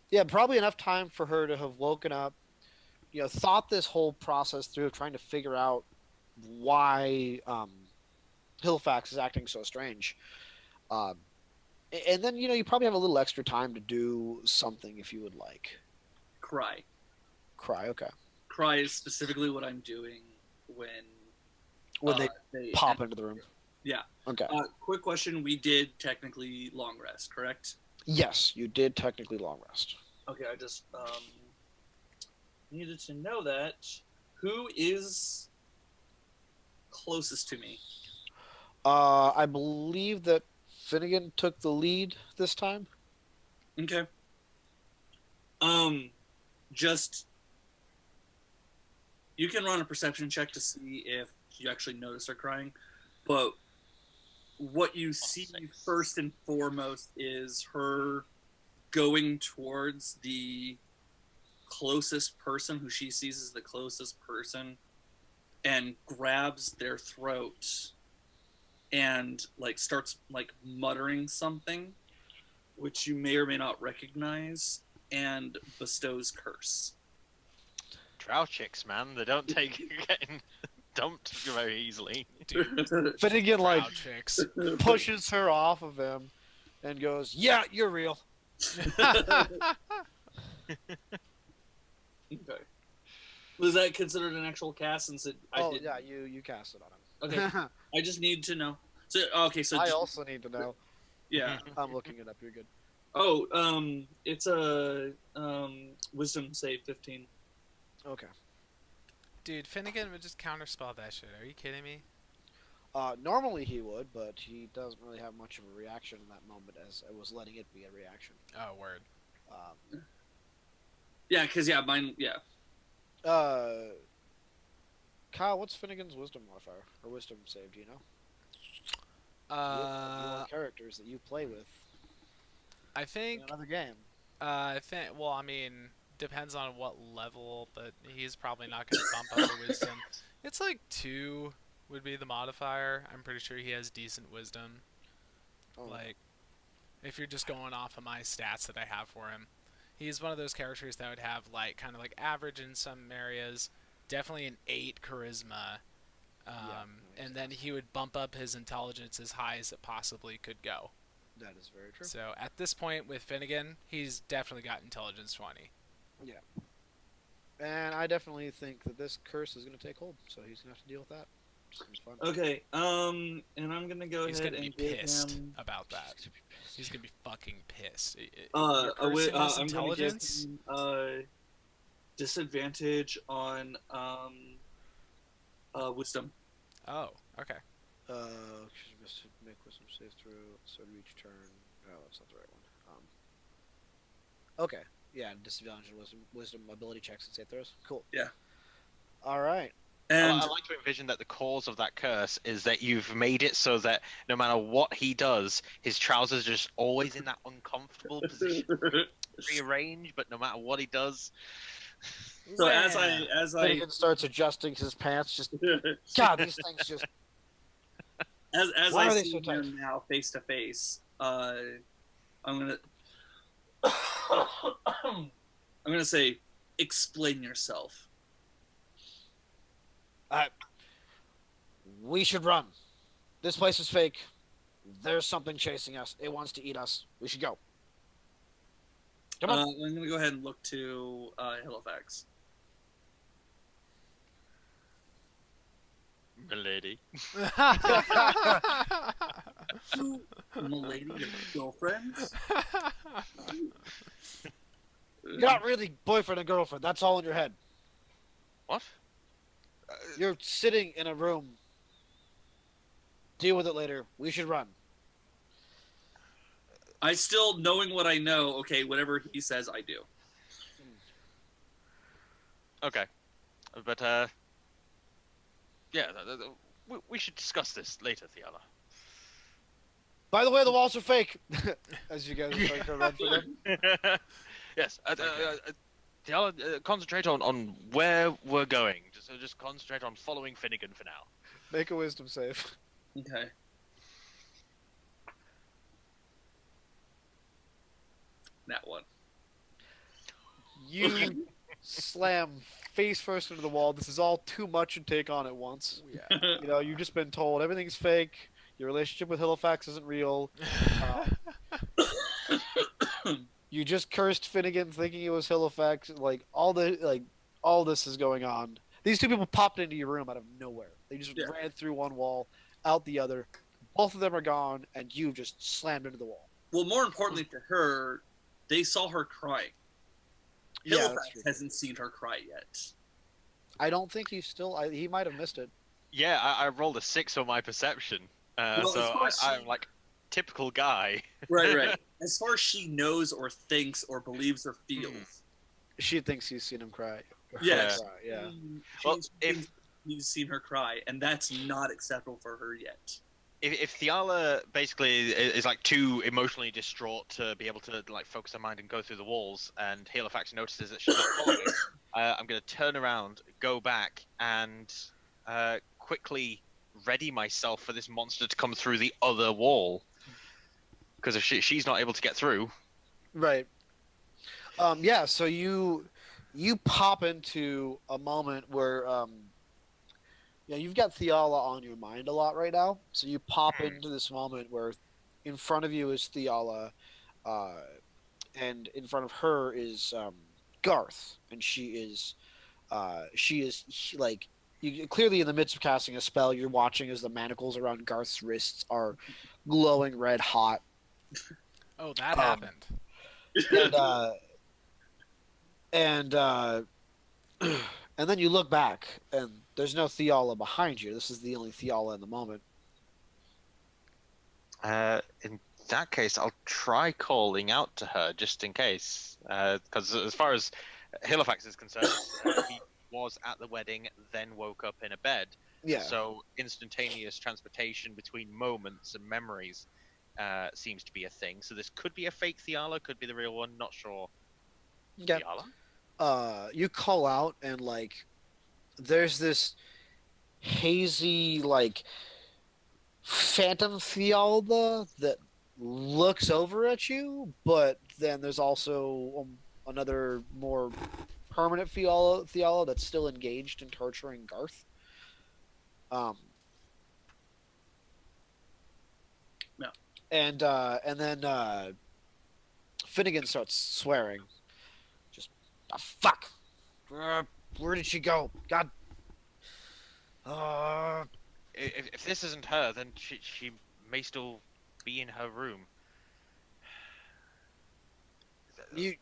Yeah, probably enough time for her to have woken up, thought this whole process through, trying to figure out why Halifax is acting so strange. And then, you probably have a little extra time to do something if you would like. Cry. Okay. Cry is specifically what I'm doing when they pop into the room. Yeah. Okay. Quick question. We did technically long rest, correct? Yes, you did technically long rest. Okay, I just needed to know that. Who is closest to me? I believe that Finnegan took the lead this time. Okay. Just you can run a perception check to see if you actually notice her crying, but what you see first and foremost is her going towards the closest person, who she sees as the closest person, and grabs their throat and starts muttering something which you may or may not recognize, and bestows curse. Drow chicks, man, they don't take getting dumped very easily. Dude, Finnegan proud chicks. pushes her off of him and goes, "Yeah, you're real." Okay. Was that considered an actual cast since I Oh did? yeah, you cast it on him. Okay. I just need to know. So okay, so I also need to know. yeah. I'm looking it up. You're good. Oh, it's a wisdom save 15. Okay. Dude, Finnegan would just counterspell that shit. Are you kidding me? Normally he would, but he doesn't really have much of a reaction in that moment, as I was letting it be a reaction. Oh, word. Yeah, because mine. Yeah. Kyle, what's Finnegan's wisdom modifier or wisdom save? Do you know? Your characters that you play with I in think. another game. Well, I mean, depends on what level, but he's probably not going to bump up the wisdom. It's like 2 would be the modifier. I'm pretty sure he has decent wisdom. Oh. Like, if you're just going off of my stats that I have for him, he's one of those characters that would have like kind of like average in some areas, definitely an 8 charisma, and then he would bump up his intelligence as high as it possibly could go. That is very true. So at this point with Finnegan, he's definitely got intelligence 20. Yeah. And I definitely think that this curse is going to take hold, so he's going to have to deal with that. It's gonna be fun. Okay. And I'm gonna go He's ahead gonna be and give pissed him. about that. He's gonna be fucking pissed. I'm Your cursing is gonna give intelligence? him disadvantage on wisdom. Oh, okay. She's missed to make wisdom save through, so each turn. Oh, that's not the right one. Okay. Yeah, disadvantage on wisdom ability checks and save throws. Cool. Yeah. All right. And I like to envision that the cause of that curse is that you've made it so that no matter what he does, his trousers are just always in that uncomfortable position, rearranged. But no matter what he does, so as I Finnegan starts adjusting his pants. Just God, these things just. as Why I are they see so tight? him now face to face, I'm gonna I'm gonna say, explain yourself. We should run. This place is fake. There's something chasing us. It wants to eat us. We should go. Come on. I'm gonna go ahead and look to Halifax. milady. Milady, your girlfriends? You're not really boyfriend and girlfriend. That's all in your head. What? You're sitting in a room. Deal with it later. We should run. I still, knowing what I know, okay, whatever he says, I do. Okay, but yeah, we should discuss this later, Theala. By the way, the walls are fake. As you guys are starting to run for them. Yes, Theala, concentrate on where we're going. Just concentrate on following Finnegan for now. Make a wisdom save. Okay. That one. You slam face first into the wall. This is all too much to take on at once. Yeah. You know, you've just been told everything's fake. Your relationship with Halifax isn't real. You just cursed Finnegan thinking it was Halifax. All this is going on. These two people popped into your room out of nowhere. They just ran through one wall, out the other. Both of them are gone, and you just slammed into the wall. Well, more importantly to her, they saw her crying. Yeah, that's Halifax true. hasn't seen her cry yet. I don't think he's still. He might have missed it. Yeah, I rolled a 6 on my perception, Well, so as far as I'm like typical guy. Right. As far as she knows or thinks or believes or feels. She thinks he's seen him cry. Yes. Cry, yeah. Well, Thinks he's seen her cry, and that's not acceptable for her yet. If Theala basically is like too emotionally distraught to be able to like focus her mind and go through the walls, and Halifax notices that she's not following, I'm going to turn around, go back, and quickly ready myself for this monster to come through the other wall. Because if she's not able to get through, Right. Yeah. So you pop into a moment where you've got Theala on your mind a lot right now. So you pop into this moment where in front of you is Theala, and in front of her is Garth, and like you clearly in the midst of casting a spell. You're watching as the manacles around Garth's wrists are glowing red hot. Oh, that Um, happened. And and then you look back, and there's no Theala behind you. This is the only Theala in the moment. In that case, I'll try calling out to her just in case. Because as far as Halifax is concerned, he was at the wedding, then woke up in a bed. Yeah. So instantaneous transportation between moments and memories seems to be a thing. So this could be a fake Theala, could be the real one. Not sure. Yeah. Theala? You call out, and like there's this hazy like phantom Thealba that looks over at you, but then there's also another more permanent Theala that's still engaged in torturing Garth. No. And then Finnegan starts swearing. Just fuck. Where did she go? God. If this isn't her, then she may still be in her room. You.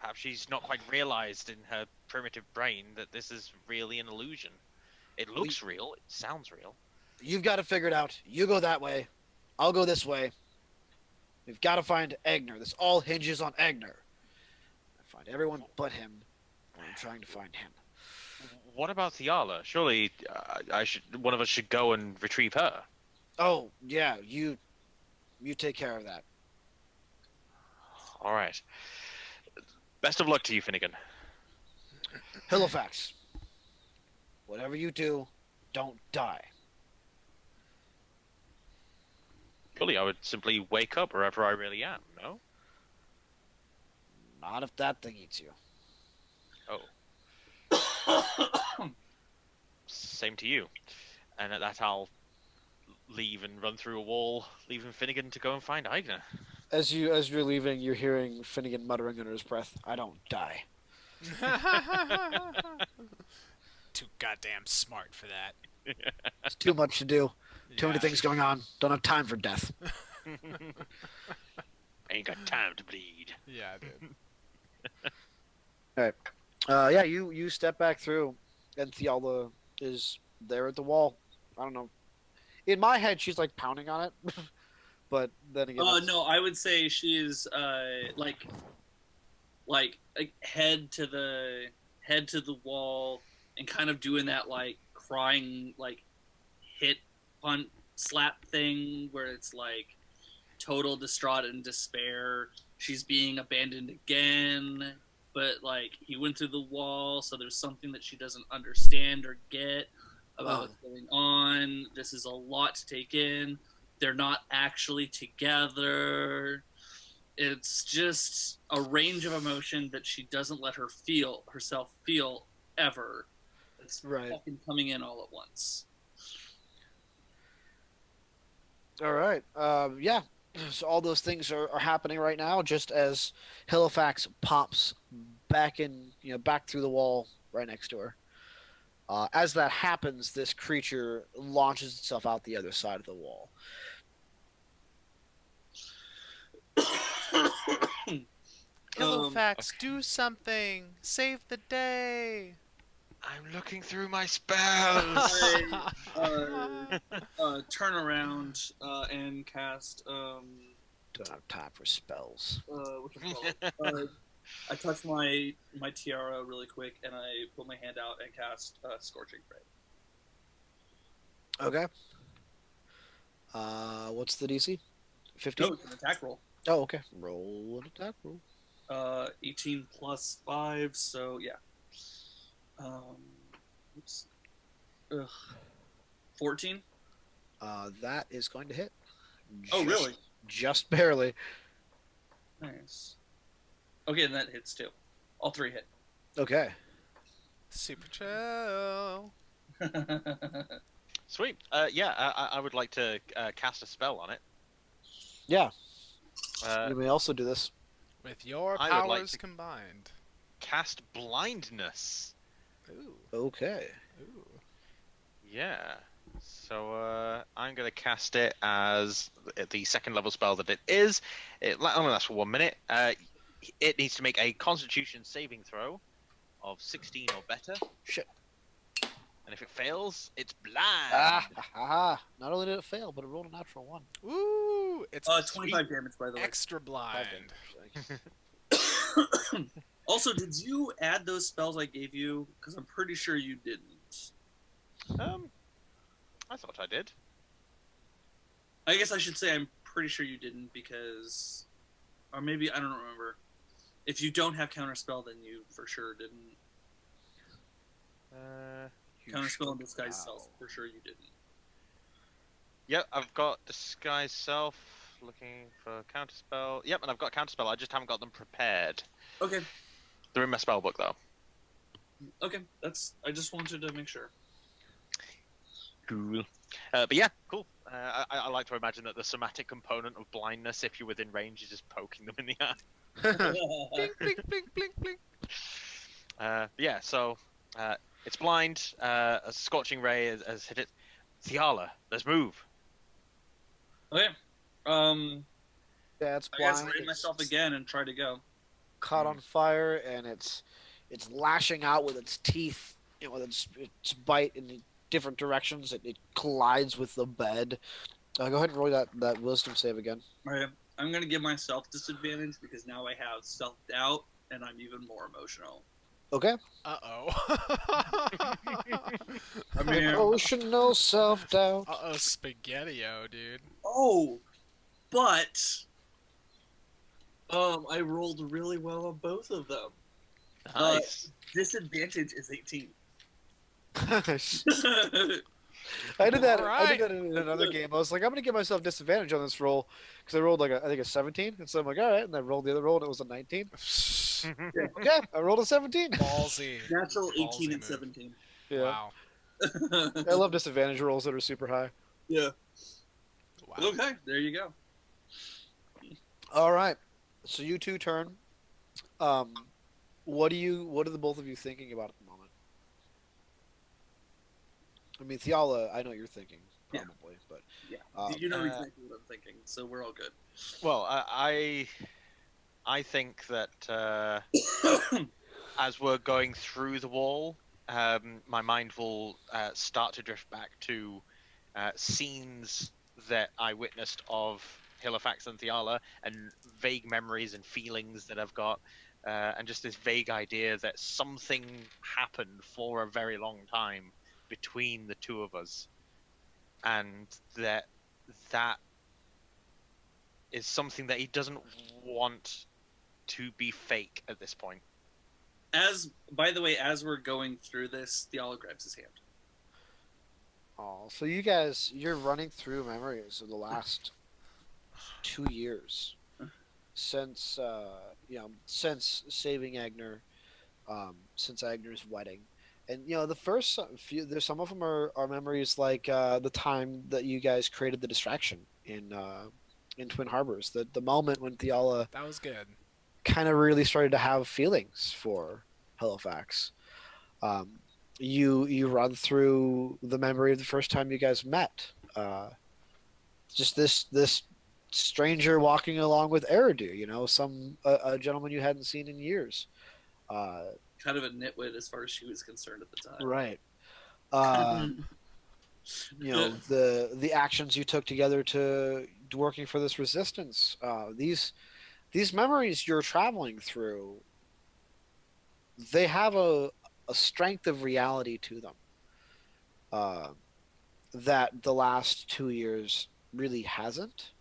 Perhaps she's not quite realized in her primitive brain that this is really an illusion. It looks real. It sounds real. You've got to figure it out. You go that way. I'll go this way. We've got to find Eigner. This all hinges on Eigner. I find everyone but him. I'm trying to find him. What about Theala? Surely one of us should go and retrieve her. Oh, yeah. You take care of that. All right. Best of luck to you, Finnegan. Halifax. Whatever you do, don't die. Surely I would simply wake up wherever I really am, no? Not if that thing eats you. Oh. Same to you. And at that I'll leave and run through a wall, leaving Finnegan to go and find Eigner. As you're leaving, you're hearing Finnegan muttering under his breath, "I don't die." Too goddamn smart for that. It's too much to do. Too many Yeah. things going on. Don't have time for death. Ain't got time to bleed. Yeah, dude. Yeah, you step back through, and Theala is there at the wall. I don't know. In my head, she's like pounding on it, but then again, No, I would say she's like head to the wall and kind of doing that like crying like hit punch slap thing where it's like total distraught and despair. She's being abandoned again, but like he went through the wall, so there's something that she doesn't understand or get about what's going on. This is a lot to take in. They're not actually together. It's just a range of emotion that she doesn't let herself feel ever. It's Right. fucking coming in all at once. all right. Yeah. So all those things are happening right now, just as Halifax pops back in, back through the wall right next to her. As that happens, this creature launches itself out the other side of the wall. Halifax, do something! Save the day! I'm looking through my spells. Turn around and cast. Don't have time for spells. What you call it? I touch my tiara really quick, and I put my hand out and cast Scorching Ray. Okay. What's the DC? 15? No, it's an attack roll. Oh, okay. Roll an attack roll. 18 plus 5, so yeah. Oops. Ugh. 14? That is going to hit. Oh, really? Just barely. Nice. Okay, and that hits too. All three hit. Okay. Super chill. Sweet. Yeah, I would like to cast a spell on it. Yeah, Uh, you may also do this. With your I would like powers to- combined. cast blindness. Ooh. Okay. Ooh. Yeah. So I'm gonna cast it as the second level spell that it is. It only lasts for 1 minute. It needs to make a Constitution saving throw of 16 or better, Shit. and if it fails, it's blind. Not only did it fail, but it rolled a natural 1. Ooh. It's 25 damage, by the way. extra 5 blind. damage. Thanks. Also, did you add those spells I gave you? Because I'm pretty sure you didn't. I thought I did. I guess I should say I'm pretty sure you didn't because, or maybe I don't remember. If you don't have counterspell, then you for sure didn't. Counterspell and disguise self, for sure you didn't. Yep, I've got disguise self. Looking for counterspell. Yep, and I've got counterspell. I just haven't got them prepared. Okay, They're in my spellbook though. okay, that's. I just wanted to make sure. Cool. But yeah, cool. I like to imagine that the somatic component of blindness, if you're within range, is just poking them in the eye. Blink, blink, blink, blink, blink. Yeah, so it's blind. A scorching ray has hit it. Thiala, let's move. Okay. Yeah, it's I guess blind. raid myself again and try to go. Caught on fire, and it's lashing out with its teeth, with its bite in different directions. It collides with the bed. Go ahead and roll that wisdom save again. Alright, I'm gonna give myself disadvantage because now I have self doubt and I'm even more emotional. Okay. Uh-oh. I mean, Emotional self-doubt. Uh-oh, Spaghetti-O, dude. oh, but I rolled really well on both of them. Nice. Disadvantage is 18. I did that. I Alright. did that in another game. I was like, I'm gonna give myself disadvantage on this roll because I rolled I think a 17, and so I'm like, all right, and I rolled the other roll, and it was a 19. Okay, I rolled a 17. Ballsy. Natural 18 Ballsy and move. 17. Yeah, Wow. I love disadvantage rolls that are super high. Yeah. Wow. Okay, there you go. All right, so you two turn. What are the both of you thinking about at the moment? I mean, Thiala, I know you're thinking Yeah. probably, but Yeah. You know exactly what I'm thinking, so we're all good. Well, I think that as we're going through the wall, my mind will start to drift back to scenes that I witnessed of Halifax and Thiala, and vague memories and feelings that I've got, and just this vague idea that something happened for a very long time between the two of us, and that is something that he doesn't want to be fake at this point. By the way, as we're going through this, Theala grabs his hand. oh, so you guys, you're running through memories of the last 2 years since since saving Eigner, since Eigner's wedding. And the first few, there's some of them are memories like the time that you guys created the distraction in Twin Harbors, the moment when Thiala That was good. kind of really started to have feelings for Halifax. You run through the memory of the first time you guys met. Just this stranger walking along with Eridu, a gentleman you hadn't seen in years. Kind of a nitwit as far as she was concerned at the time. Right. The actions you took together to working for this resistance. These memories you're traveling through, they have a strength of reality to them that the last 2 years really hasn't.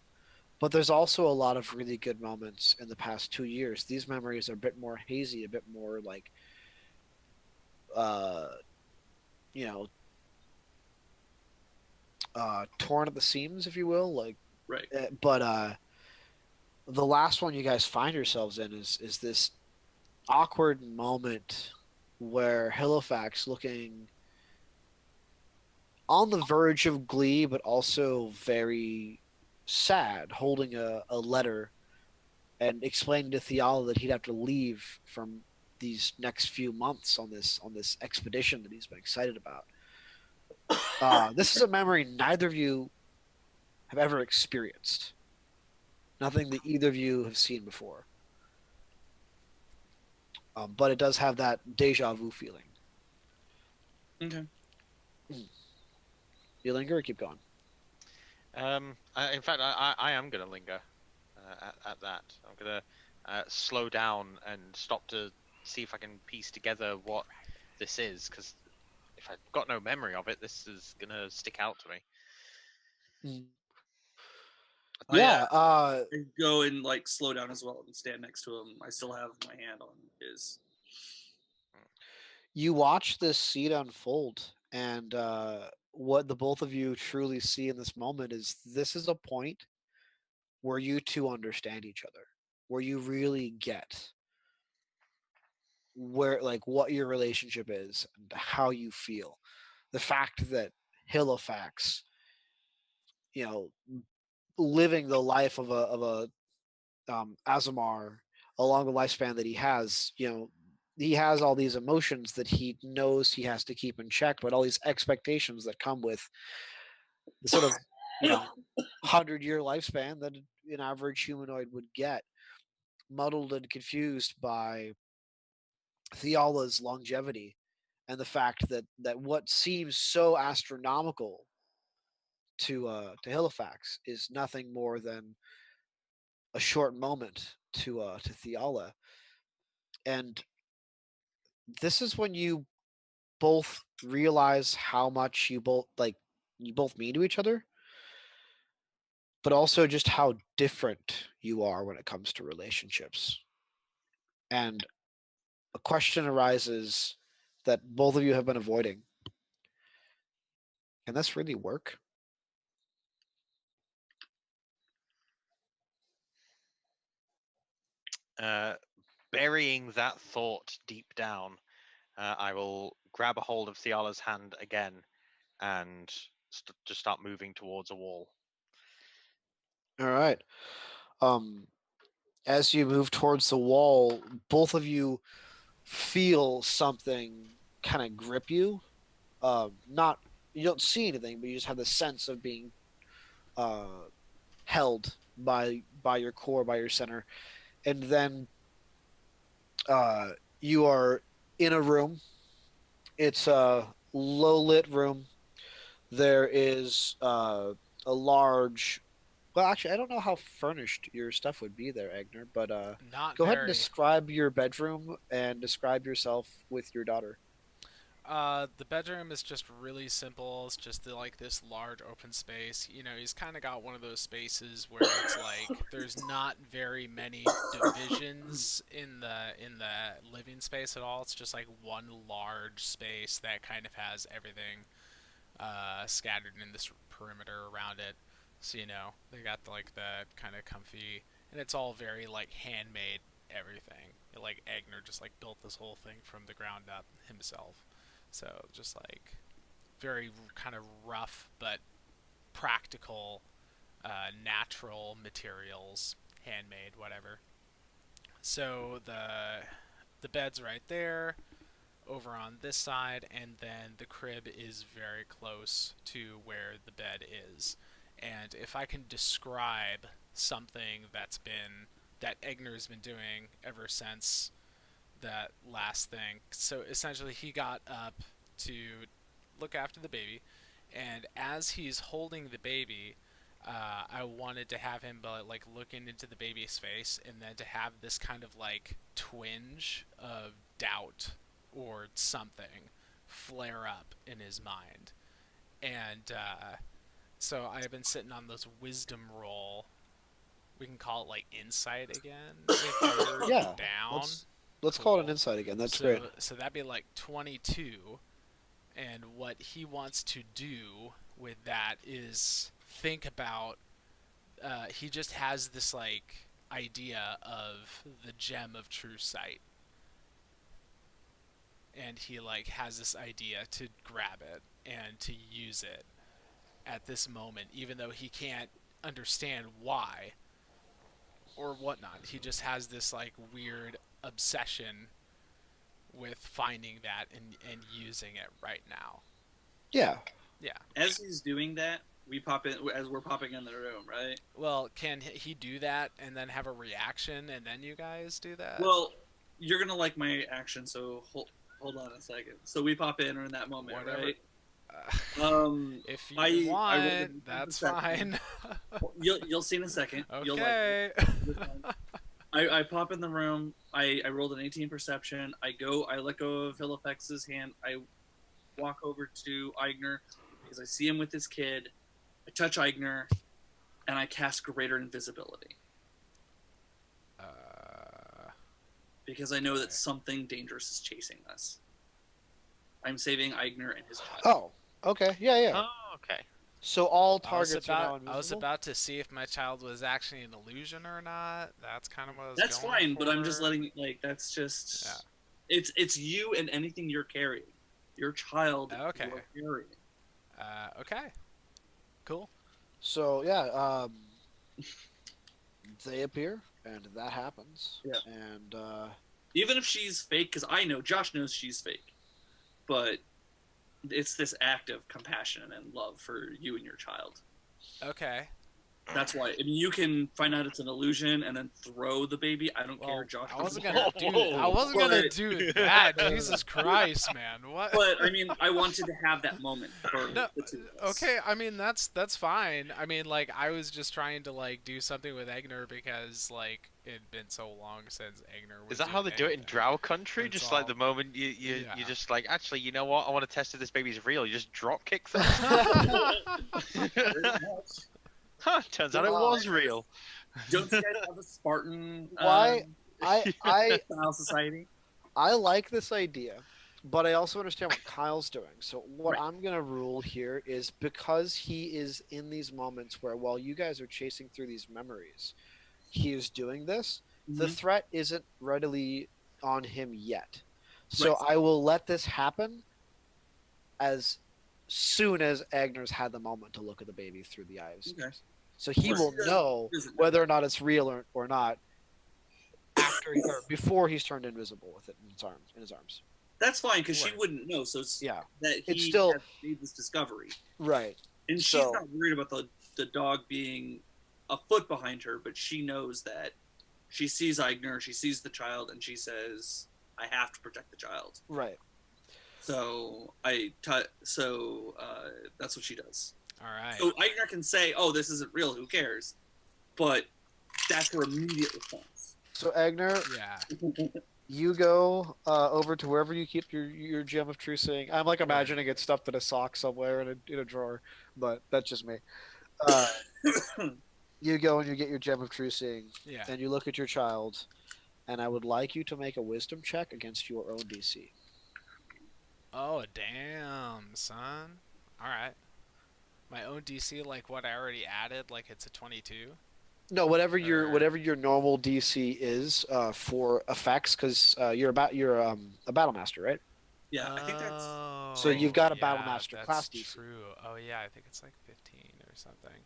But there's also a lot of really good moments in the past 2 years. These memories are a bit more hazy, a bit more like torn at the seams, if you will. Like, Right. but the last one you guys find yourselves in is this awkward moment where Halifax, looking on the verge of glee, but also very sad, holding a letter and explaining to Theala that he'd have to leave from these next few months on this expedition that he's been excited about. This is a memory neither of you have ever experienced. Nothing that either of you have seen before. But it does have that deja vu feeling. Okay. You linger or keep going? In fact, I am going to linger at that. I'm going to slow down and stop to see if I can piece together what this is, because if I've got no memory of it, this is going to stick out to me. Yeah. I go and like slow down as well and stand next to him. I still have my hand on his. You watch this scene unfold, and what the both of you truly see in this moment is this is a point where you two understand each other, where you really get where like what your relationship is and how you feel. The fact that Halifax, you know, living the life of a Azamar along the lifespan that he has, he has all these emotions that he knows he has to keep in check, but all these expectations that come with the sort of 100-year lifespan that an average humanoid would get, muddled and confused by Theala's longevity and the fact that what seems so astronomical to Halifax is nothing more than a short moment to Theala. And this is when you both realize how much you both mean to each other, but also just how different you are when it comes to relationships. And a question arises that both of you have been avoiding. Can this really work? Burying that thought deep down, I will grab a hold of Theala's hand again and just start moving towards a wall. All right. Um, as you move towards the wall, both of you feel something kind of grip you. Not you don't see anything, but you just have the sense of being uh, held by your core, by your center, and then you are in a room. It's a low lit room. There is a large. Well, actually, I don't know how furnished your stuff would be there, Eigner. But Not go ahead and very. describe your bedroom and describe yourself with your daughter. The bedroom is just really simple. It's just like this large open space. He's kind of got one of those spaces where it's like there's not very many divisions in the living space at all. It's just like one large space that kind of has everything scattered in this perimeter around it. So they got like the kind of comfy, and it's all very like handmade everything. Like Egner just like built this whole thing from the ground up himself. So just like very kind of rough but practical, natural materials, handmade, whatever. So the bed's right there over on this side, and then the crib is very close to where the bed is. And if I can describe something that Egner's been doing ever since that last thing. So essentially, he got up to look after the baby, and as he's holding the baby, I wanted to have him like looking into the baby's face, and then to have this kind of like twinge of doubt or something flare up in his mind. And so I've been sitting on this wisdom roll. We can call it like insight again if you're Yeah, down. let's call it an insight again. That's great. So that'd be like 22, and what he wants to do with that is think about. He just has this like idea of the gem of true sight, and he like has this idea to grab it and to use it at this moment, even though he can't understand why or whatnot. He just has this like weird obsession with finding that and using it right now. Yeah. Yeah. As he's doing that, we pop in as we're popping in the room, right? Well, can he do that and then have a reaction and then you guys do that? Well, you're gonna like my action, so hold on a second. So we pop in in that moment, Whatever. right? If you I want, rolled an 18 that's perception. fine. You'll see in a second. You'll like Okay. it. I pop in the room. I rolled an 18 perception. I let go of Hillifex's hand. I walk over to Eigner because I see him with his kid. I touch Eigner, and I cast Greater Invisibility because I know that something dangerous is chasing us. I'm saving Eigner and his child. Oh. Okay. Yeah. Yeah. Oh, okay. So all I was targets are now about invisible. I was about to see if my child was actually an illusion or not. That's kind of what I was That's going fine, but I'm for. just letting that's just Yeah. it's you and anything you're carrying. Your child Okay. you're carrying. Okay. Cool. So yeah, they appear, and that happens. Yeah. And Even if she's fake, because I know Josh knows she's fake, but it's this act of compassion and love for you and your child. Okay. That's why. I mean, you can find out it's an illusion and then throw the baby. I don't care, Well, Josh. I wasn't doesn't gonna care. do. I wasn't gonna But- do that. Jesus Christ, man! What? But I mean, I wanted to have that moment for No, the two of us. okay, I mean that's fine. I mean, like I was just trying to like do something with Eigner because like it'd been so long since Eigner was. Is that how they do it in Drow country? That's Just like all. the moment you Yeah. just like, actually, you know what? I want to test if this baby's real. You just drop kick them. Pretty much. Huh, turns out it was real. Don't you guys have a Spartan Why? I style society? I like this idea, but I also understand what Kyle's doing. So what Right. I'm gonna rule here is because he is in these moments where while you guys are chasing through these memories, he is doing this. The Mhm. threat isn't readily on him yet. So Right. I will let this happen as soon as Agner's had the moment to look at the baby through the eyes. Okay. So he Well, will she doesn't- know doesn't know. whether or not it's real or not after or before he's turned invisible with it in his arms. That's fine because she Right. wouldn't know. So it's Yeah. that he It's still- has made this discovery, Right. and she's So- not worried about the dog being a foot behind her, but she knows that she sees Eigner, she sees the child, and she says, "I have to protect the child." Right. So that's what she does. All right. So Eigner can say, "Oh, this isn't real. Who cares?" But that's her immediate response. So Agner, Yeah. you go over to wherever you keep your gem of true seeing. I'm like imagining it stuffed in a sock somewhere in a drawer, but that's just me. You go and you get your gem of true seeing, Yeah. and you look at your child, and I would like you to make a wisdom check against your own DC. Oh damn, son. All right. My own DC, like what I already added, like it's a 22. No, whatever your Or- whatever your normal DC is for effects, because you're a battle master, right? Yeah, I think that's Oh, So you've got a yeah, Battle Master that's class DC. True. Oh yeah, I think it's like 15 or something.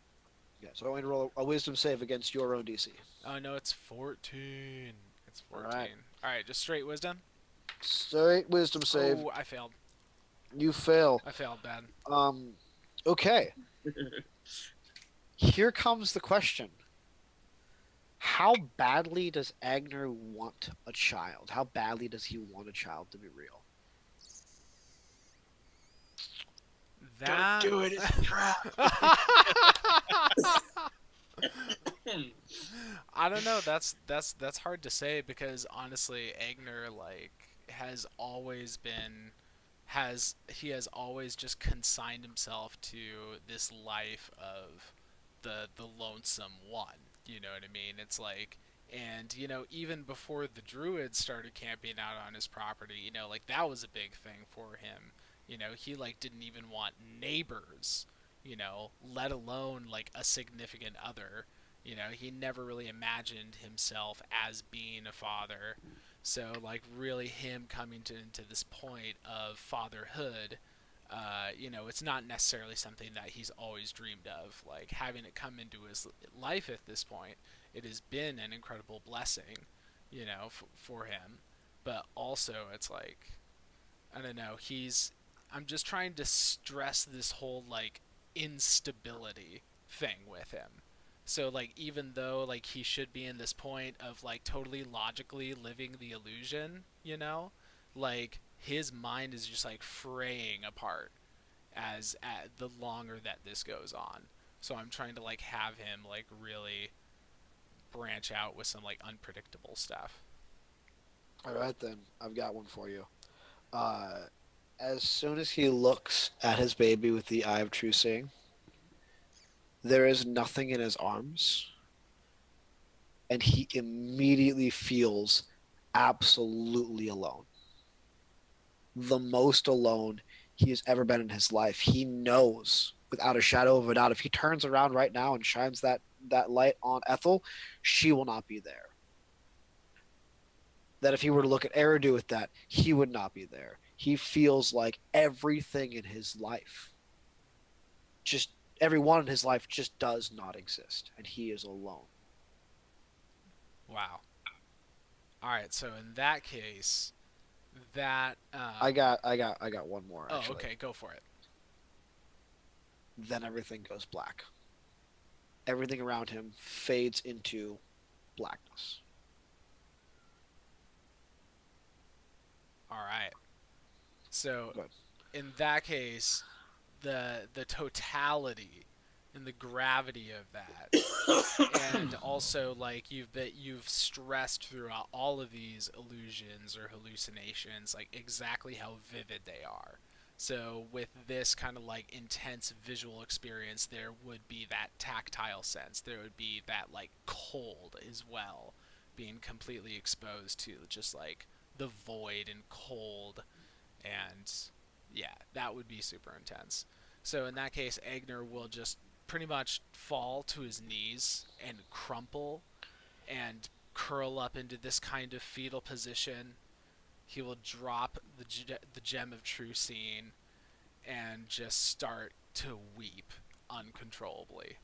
Yeah. So I want you to roll a wisdom save against your own DC. Oh no, it's 14. It's 14. Alright. All right, just straight wisdom. Straight wisdom save. Oh, I failed. You fail. I failed bad. Okay. Here comes the question. How badly does Agner want a child? How badly does he want a child to be real? That... Don't do it. It's a trap. I don't know. That's hard to say because honestly, Eigner like has always always just consigned himself to this life of the lonesome one. You know what I mean? It's like, and you know, even before the druids started camping out on his property, you know, like that was a big thing for him. You know, he like didn't even want neighbors, you know, let alone like a significant other. You know, he never really imagined himself as being a father. So, like, really him coming into this point of fatherhood It's not necessarily something that he's always dreamed of. Like having it come into his life at this point, it has been an incredible blessing, for him. But also, it's like, I don't know. I'm just trying to stress this whole like instability thing with him. So like even though like he should be in this point of like totally logically living the illusion, like his mind is just like fraying apart as at the longer that this goes on. So I'm trying to like have him like really branch out with some like unpredictable stuff. All right, then. I've got one for you. Uh, as soon as he looks at his baby with the eye of true seeing, there is nothing in his arms, and he immediately feels absolutely alone. The most alone he has ever been in his life. He knows without a shadow of a doubt if he turns around right now and shines that light on Ethel, she will not be there. That if he were to look at Eridu with that, he would not be there. He feels like everything in his life, just everyone in his life just does not exist, and he is alone. Wow. All right, so in that case, that I got one more oh, actually. okay, go for it. Then everything goes black. Everything around him fades into blackness. All right. So Good. in that case, the totality and the gravity of that, and also like you've stressed throughout all of these illusions or hallucinations like exactly how vivid they are. So with this kind of like intense visual experience, there would be that tactile sense. There would be that like cold as well, being completely exposed to just like the void and cold, and yeah, that would be super intense. So in that case, Eigner will just pretty much fall to his knees and crumple and curl up into this kind of fetal position. He will drop the gem of true seeing and just start to weep uncontrollably.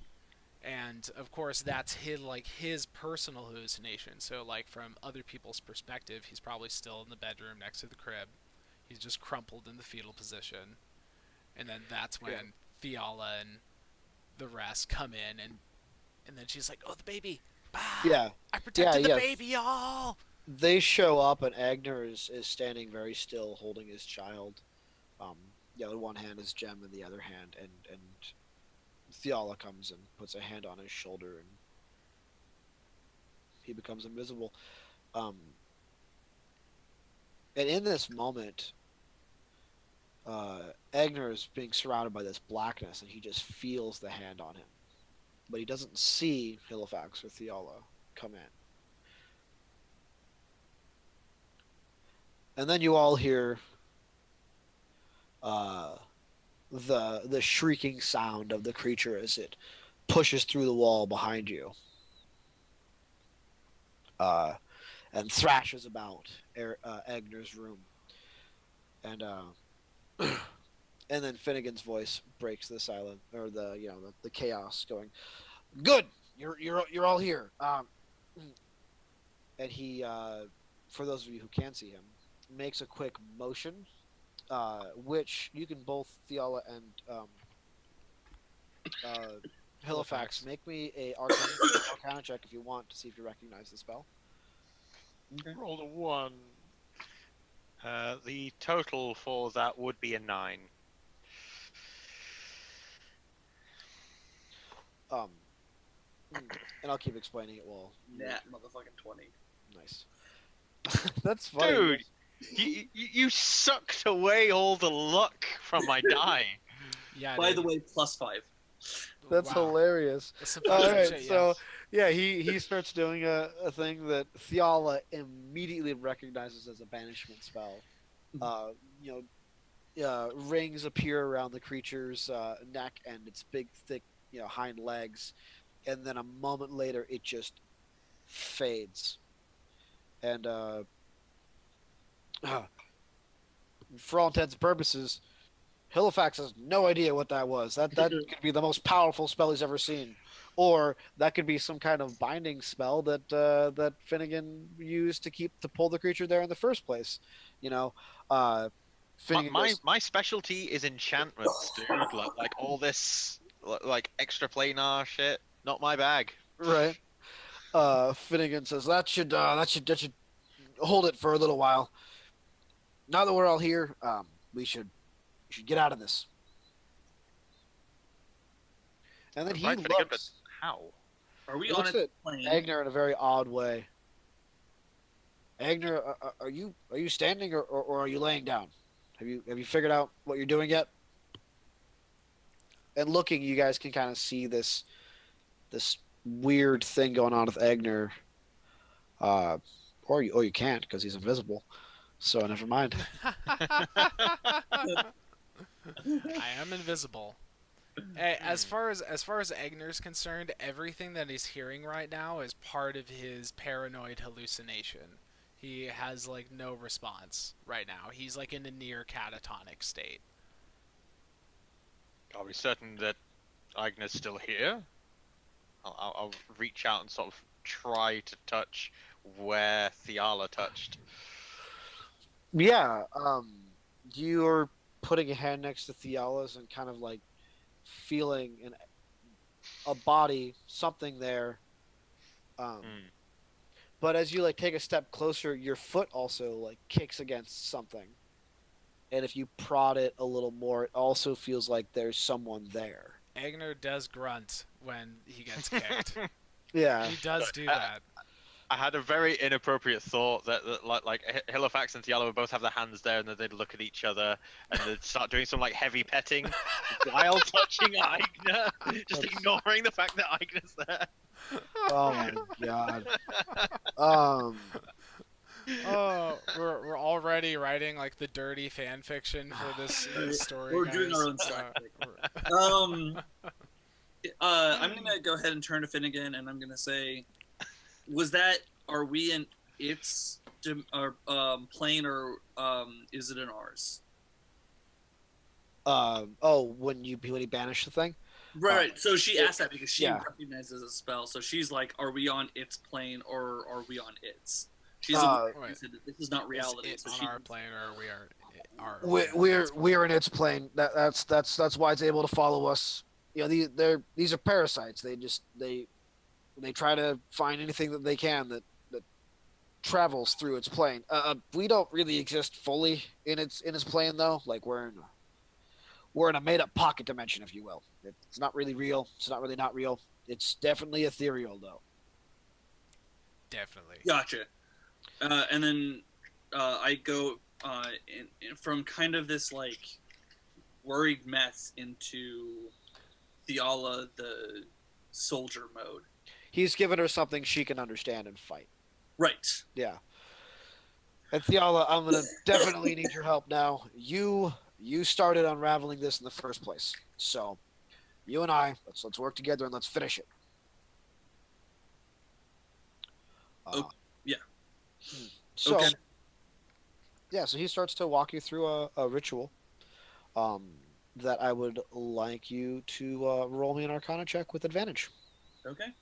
And of course, that's his personal hallucination. So like from other people's perspective, he's probably still in the bedroom next to the crib. He's just crumpled in the fetal position, and then that's when Fiala and the rest come in, and then she's like, "Oh, the baby! Bah! Yeah. I protected the Yeah. baby, y'all!" They show up, and Agner is standing very still, holding his child. In one hand is Gem, in the other hand, and Fiala comes and puts a hand on his shoulder, and he becomes invisible. And in this moment, Agner is being surrounded by this blackness, and he just feels the hand on him, but he doesn't see Halifax or Fiala come in. And then you all hear the shrieking sound of the creature as it pushes through the wall behind you, and thrashes about Agner's room, and and then Finnegan's voice breaks the silence, or the chaos, going, "Good, you're all here." And he, for those of you who can see him, makes a quick motion, which you can both Fiala and Halifax make me a Arcana check if you want to see if you recognize the spell. Okay. Roll a 1. The total for that would be a 9. And I'll keep explaining it while. Nat motherfucking 20. Nice. That's funny. Dude, you sucked away all the luck from my die. Yeah. By the way, +5. That's wow. hilarious. That's some All fucking right, shit, so he starts doing a thing that Fiala immediately recognizes as a banishment spell. Rings appear around the creature's neck and its big, thick, hind legs, and then a moment later it just fades. And for all intents and purposes, Halifax has no idea what that was. That could be the most powerful spell he's ever seen, or that could be some kind of binding spell that Finnegan used to pull the creature there in the first place. You know, Finnegan goes, My specialty is enchantments, dude. Like all this like extra planar shit. Not my bag. right. Finnegan says that should hold it for a little while. Now that we're all here, we should get out of this. And then he Right, Finnegan, but looks. how? Are we He on looks a at plane? Eigner in a very odd way. Eigner, are you standing or are you laying down? Have you figured out what you're doing yet? And looking, you guys can kind of see this weird thing going on with Eigner. Or you can't because he's invisible. So never mind. I am invisible. As far as Eigner's concerned, everything that he's hearing right now is part of his paranoid hallucination. He has like no response right now. He's like in a near catatonic state. Are we certain that Eigner's still here? I'll reach out and sort of try to touch where Theala touched. Yeah. You're putting a hand next to Theala's and kind of like feeling a body, something there. But as you like take a step closer, your foot also like kicks against something. And if you prod it a little more, it also feels like there's someone there. Eigner does grunt when he gets kicked. Yeah. He does do that. I had a very inappropriate thought that like Halifax and Theala would both have their hands there, and then they'd look at each other and they'd start doing some like heavy petting while touching Eigner, just ignoring the fact that Eigner's there. Oh my god. Oh, we're already writing like the dirty fan fiction for this story. We're guys. doing our own stuff. I'm gonna go ahead and turn to Finnegan, and I'm gonna say, are we in its plane, or is it in ours? When he banished the thing? Right. So she asked that because she yeah. recognizes a spell. So she's like, "Are we on its plane, or are we on its?" She's Right. this is not reality. Is it So on our plane, or We're in its plane. That's why it's able to follow us. You know, these are parasites. They try to find anything that they can that travels through its plane. We don't really exist fully in its plane though. Like we're in a made up pocket dimension, if you will. It's not really real. It's not really not real. It's definitely ethereal though. Definitely. Gotcha. And then I go from kind of this like worried mess into Theala the soldier mode. He's given her something she can understand and fight. Right. Yeah. And Theala, I'm gonna definitely need your help now. You started unraveling this in the first place, so you and I let's work together and let's finish it. Yeah. So, okay. Yeah, so he starts to walk you through a ritual that I would like you to roll me an Arcana check with advantage. Okay.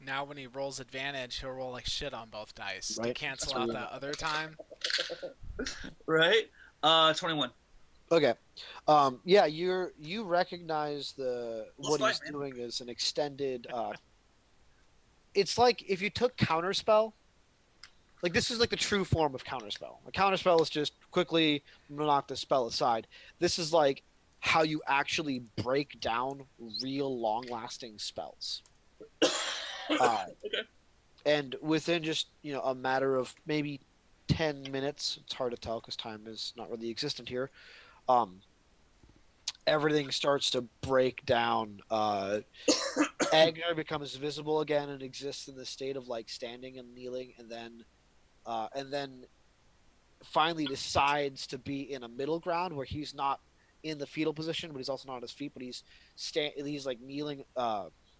Now when he rolls advantage, he'll roll like shit on both dice to Right. cancel That's out really- that other time. Right. 21. Okay. Yeah, you recognize what Plus he's 5, man. doing is an extended. It's like if you took counterspell. Like this is like the true form of counterspell. A counterspell is just quickly knock the spell aside. This is like how you actually break down real long-lasting spells. Okay. And within just a matter of maybe 10 minutes, it's hard to tell because time is not really existent here. Everything starts to break down. Eigner becomes visible again and exists in the state of like standing and kneeling, and then finally decides to be in a middle ground where he's not in the fetal position, but he's also not on his feet, but he's like kneeling.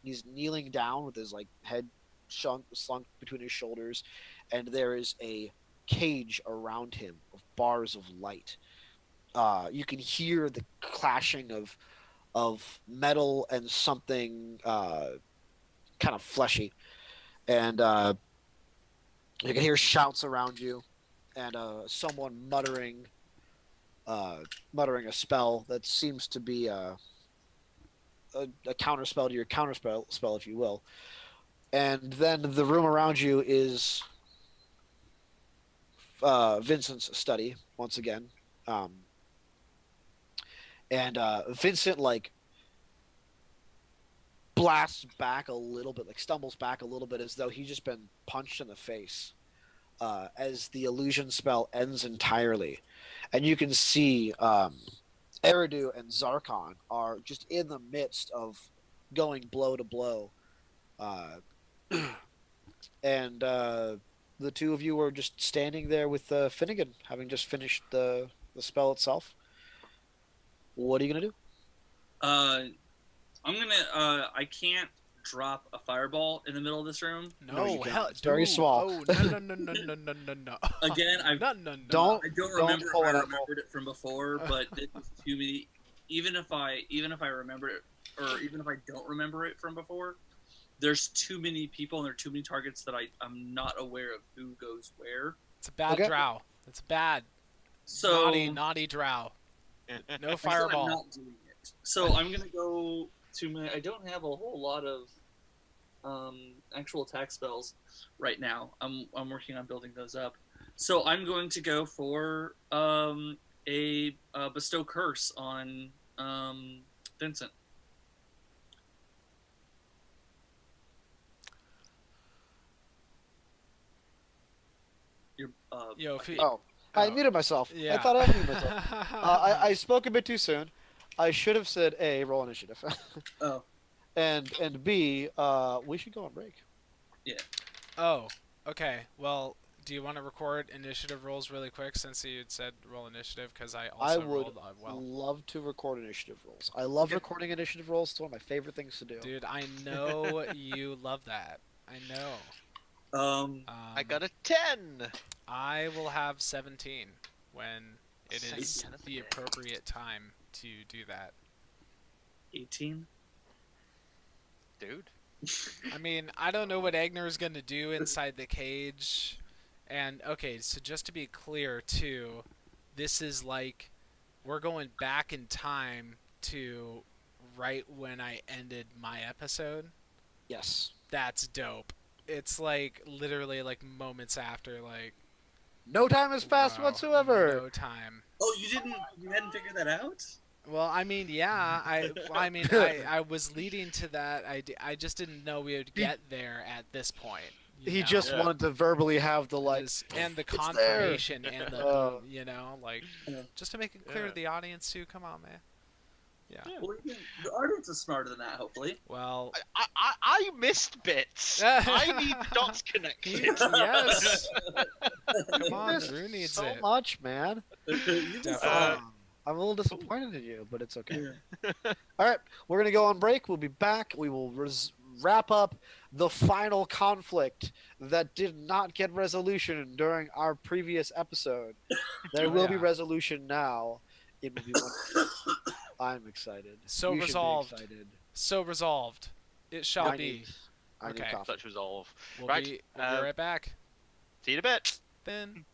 He's kneeling down with his like head slunk between his shoulders, and there is a cage around him of bars of light. you can hear the clashing of metal and something kind of fleshy, and you can hear shouts around you, and someone muttering a spell that seems to be a counter spell to your counter spell, if you will. And then the room around you is Vincent's study once again, and Vincent like blasts back a little bit, like stumbles back a little bit, as though he's just been punched in the face. As the illusion spell ends entirely, and you can see Eridu and Zarkon are just in the midst of going blow to blow, and the two of you are just standing there with Finnegan, having just finished the spell itself. What are you gonna do? I'm gonna. I can't drop a fireball in the middle of this room. No, you No, can't. hell, It's very small. Oh, no. Again, no. I don't remember pull if I it out. remembered it from before, but it was too many. Even if I remember it, or even if I don't remember it from before, there's too many people and there are too many targets that I'm not aware of who goes where. It's a bad Okay. drow. It's bad. So Naughty drow. No I'm fireball. not doing it. So I'm gonna go to my. I don't have a whole lot of actual attack spells right now. I'm working on building those up. So I'm going to go for a bestow curse on Vincent. You're, Yo, if he, Oh, I muted myself. yeah. I thought I muted myself. I spoke a bit too soon. I should have said A, roll initiative, oh, and B, we should go on break. Oh, okay. Well, do you want to record initiative rolls really quick since you had said roll initiative? Because I I also would rolled well. love to record initiative rolls. I love Okay. recording initiative rolls. It's one of my favorite things to do. Dude, I know you love that. I know. I got a 10. I will have 17 when it is 17. the appropriate time to do that. 18. Dude. I mean, I don't know what Eigner is going to do inside the cage. And, okay, so just to be clear, too, this is like, we're going back in time to right when I ended my episode. Yes. That's dope. It's like, literally, like, moments after, like... No time has passed wow, whatsoever. No time. Oh, you hadn't figured that out? Well, I mean, yeah, I was leading to that. I just didn't know we would get there at this point. He know? just Yeah. wanted to verbally have the like. And the "It's there." confirmation and the Oh. like Yeah. just to make it clear Yeah. to the audience too. Come on, man. Yeah. Well, the audience is smarter than that, hopefully. Well, I missed bits. I need dots connected. yes. Come on, missed Drew needs so it. much, man. Definitely. I'm a little disappointed in you, but it's okay. All right, we're gonna go on break. We'll be back. We will wrap up the final conflict that did not get resolution during our previous episode. There will be Yeah. resolution now. It will be wonderful. I'm excited. So You should be resolved. excited. So resolved. It shall I be. need- I need Okay. coffee. Such resolve. We'll Right, be right back. See you in a bit. Then.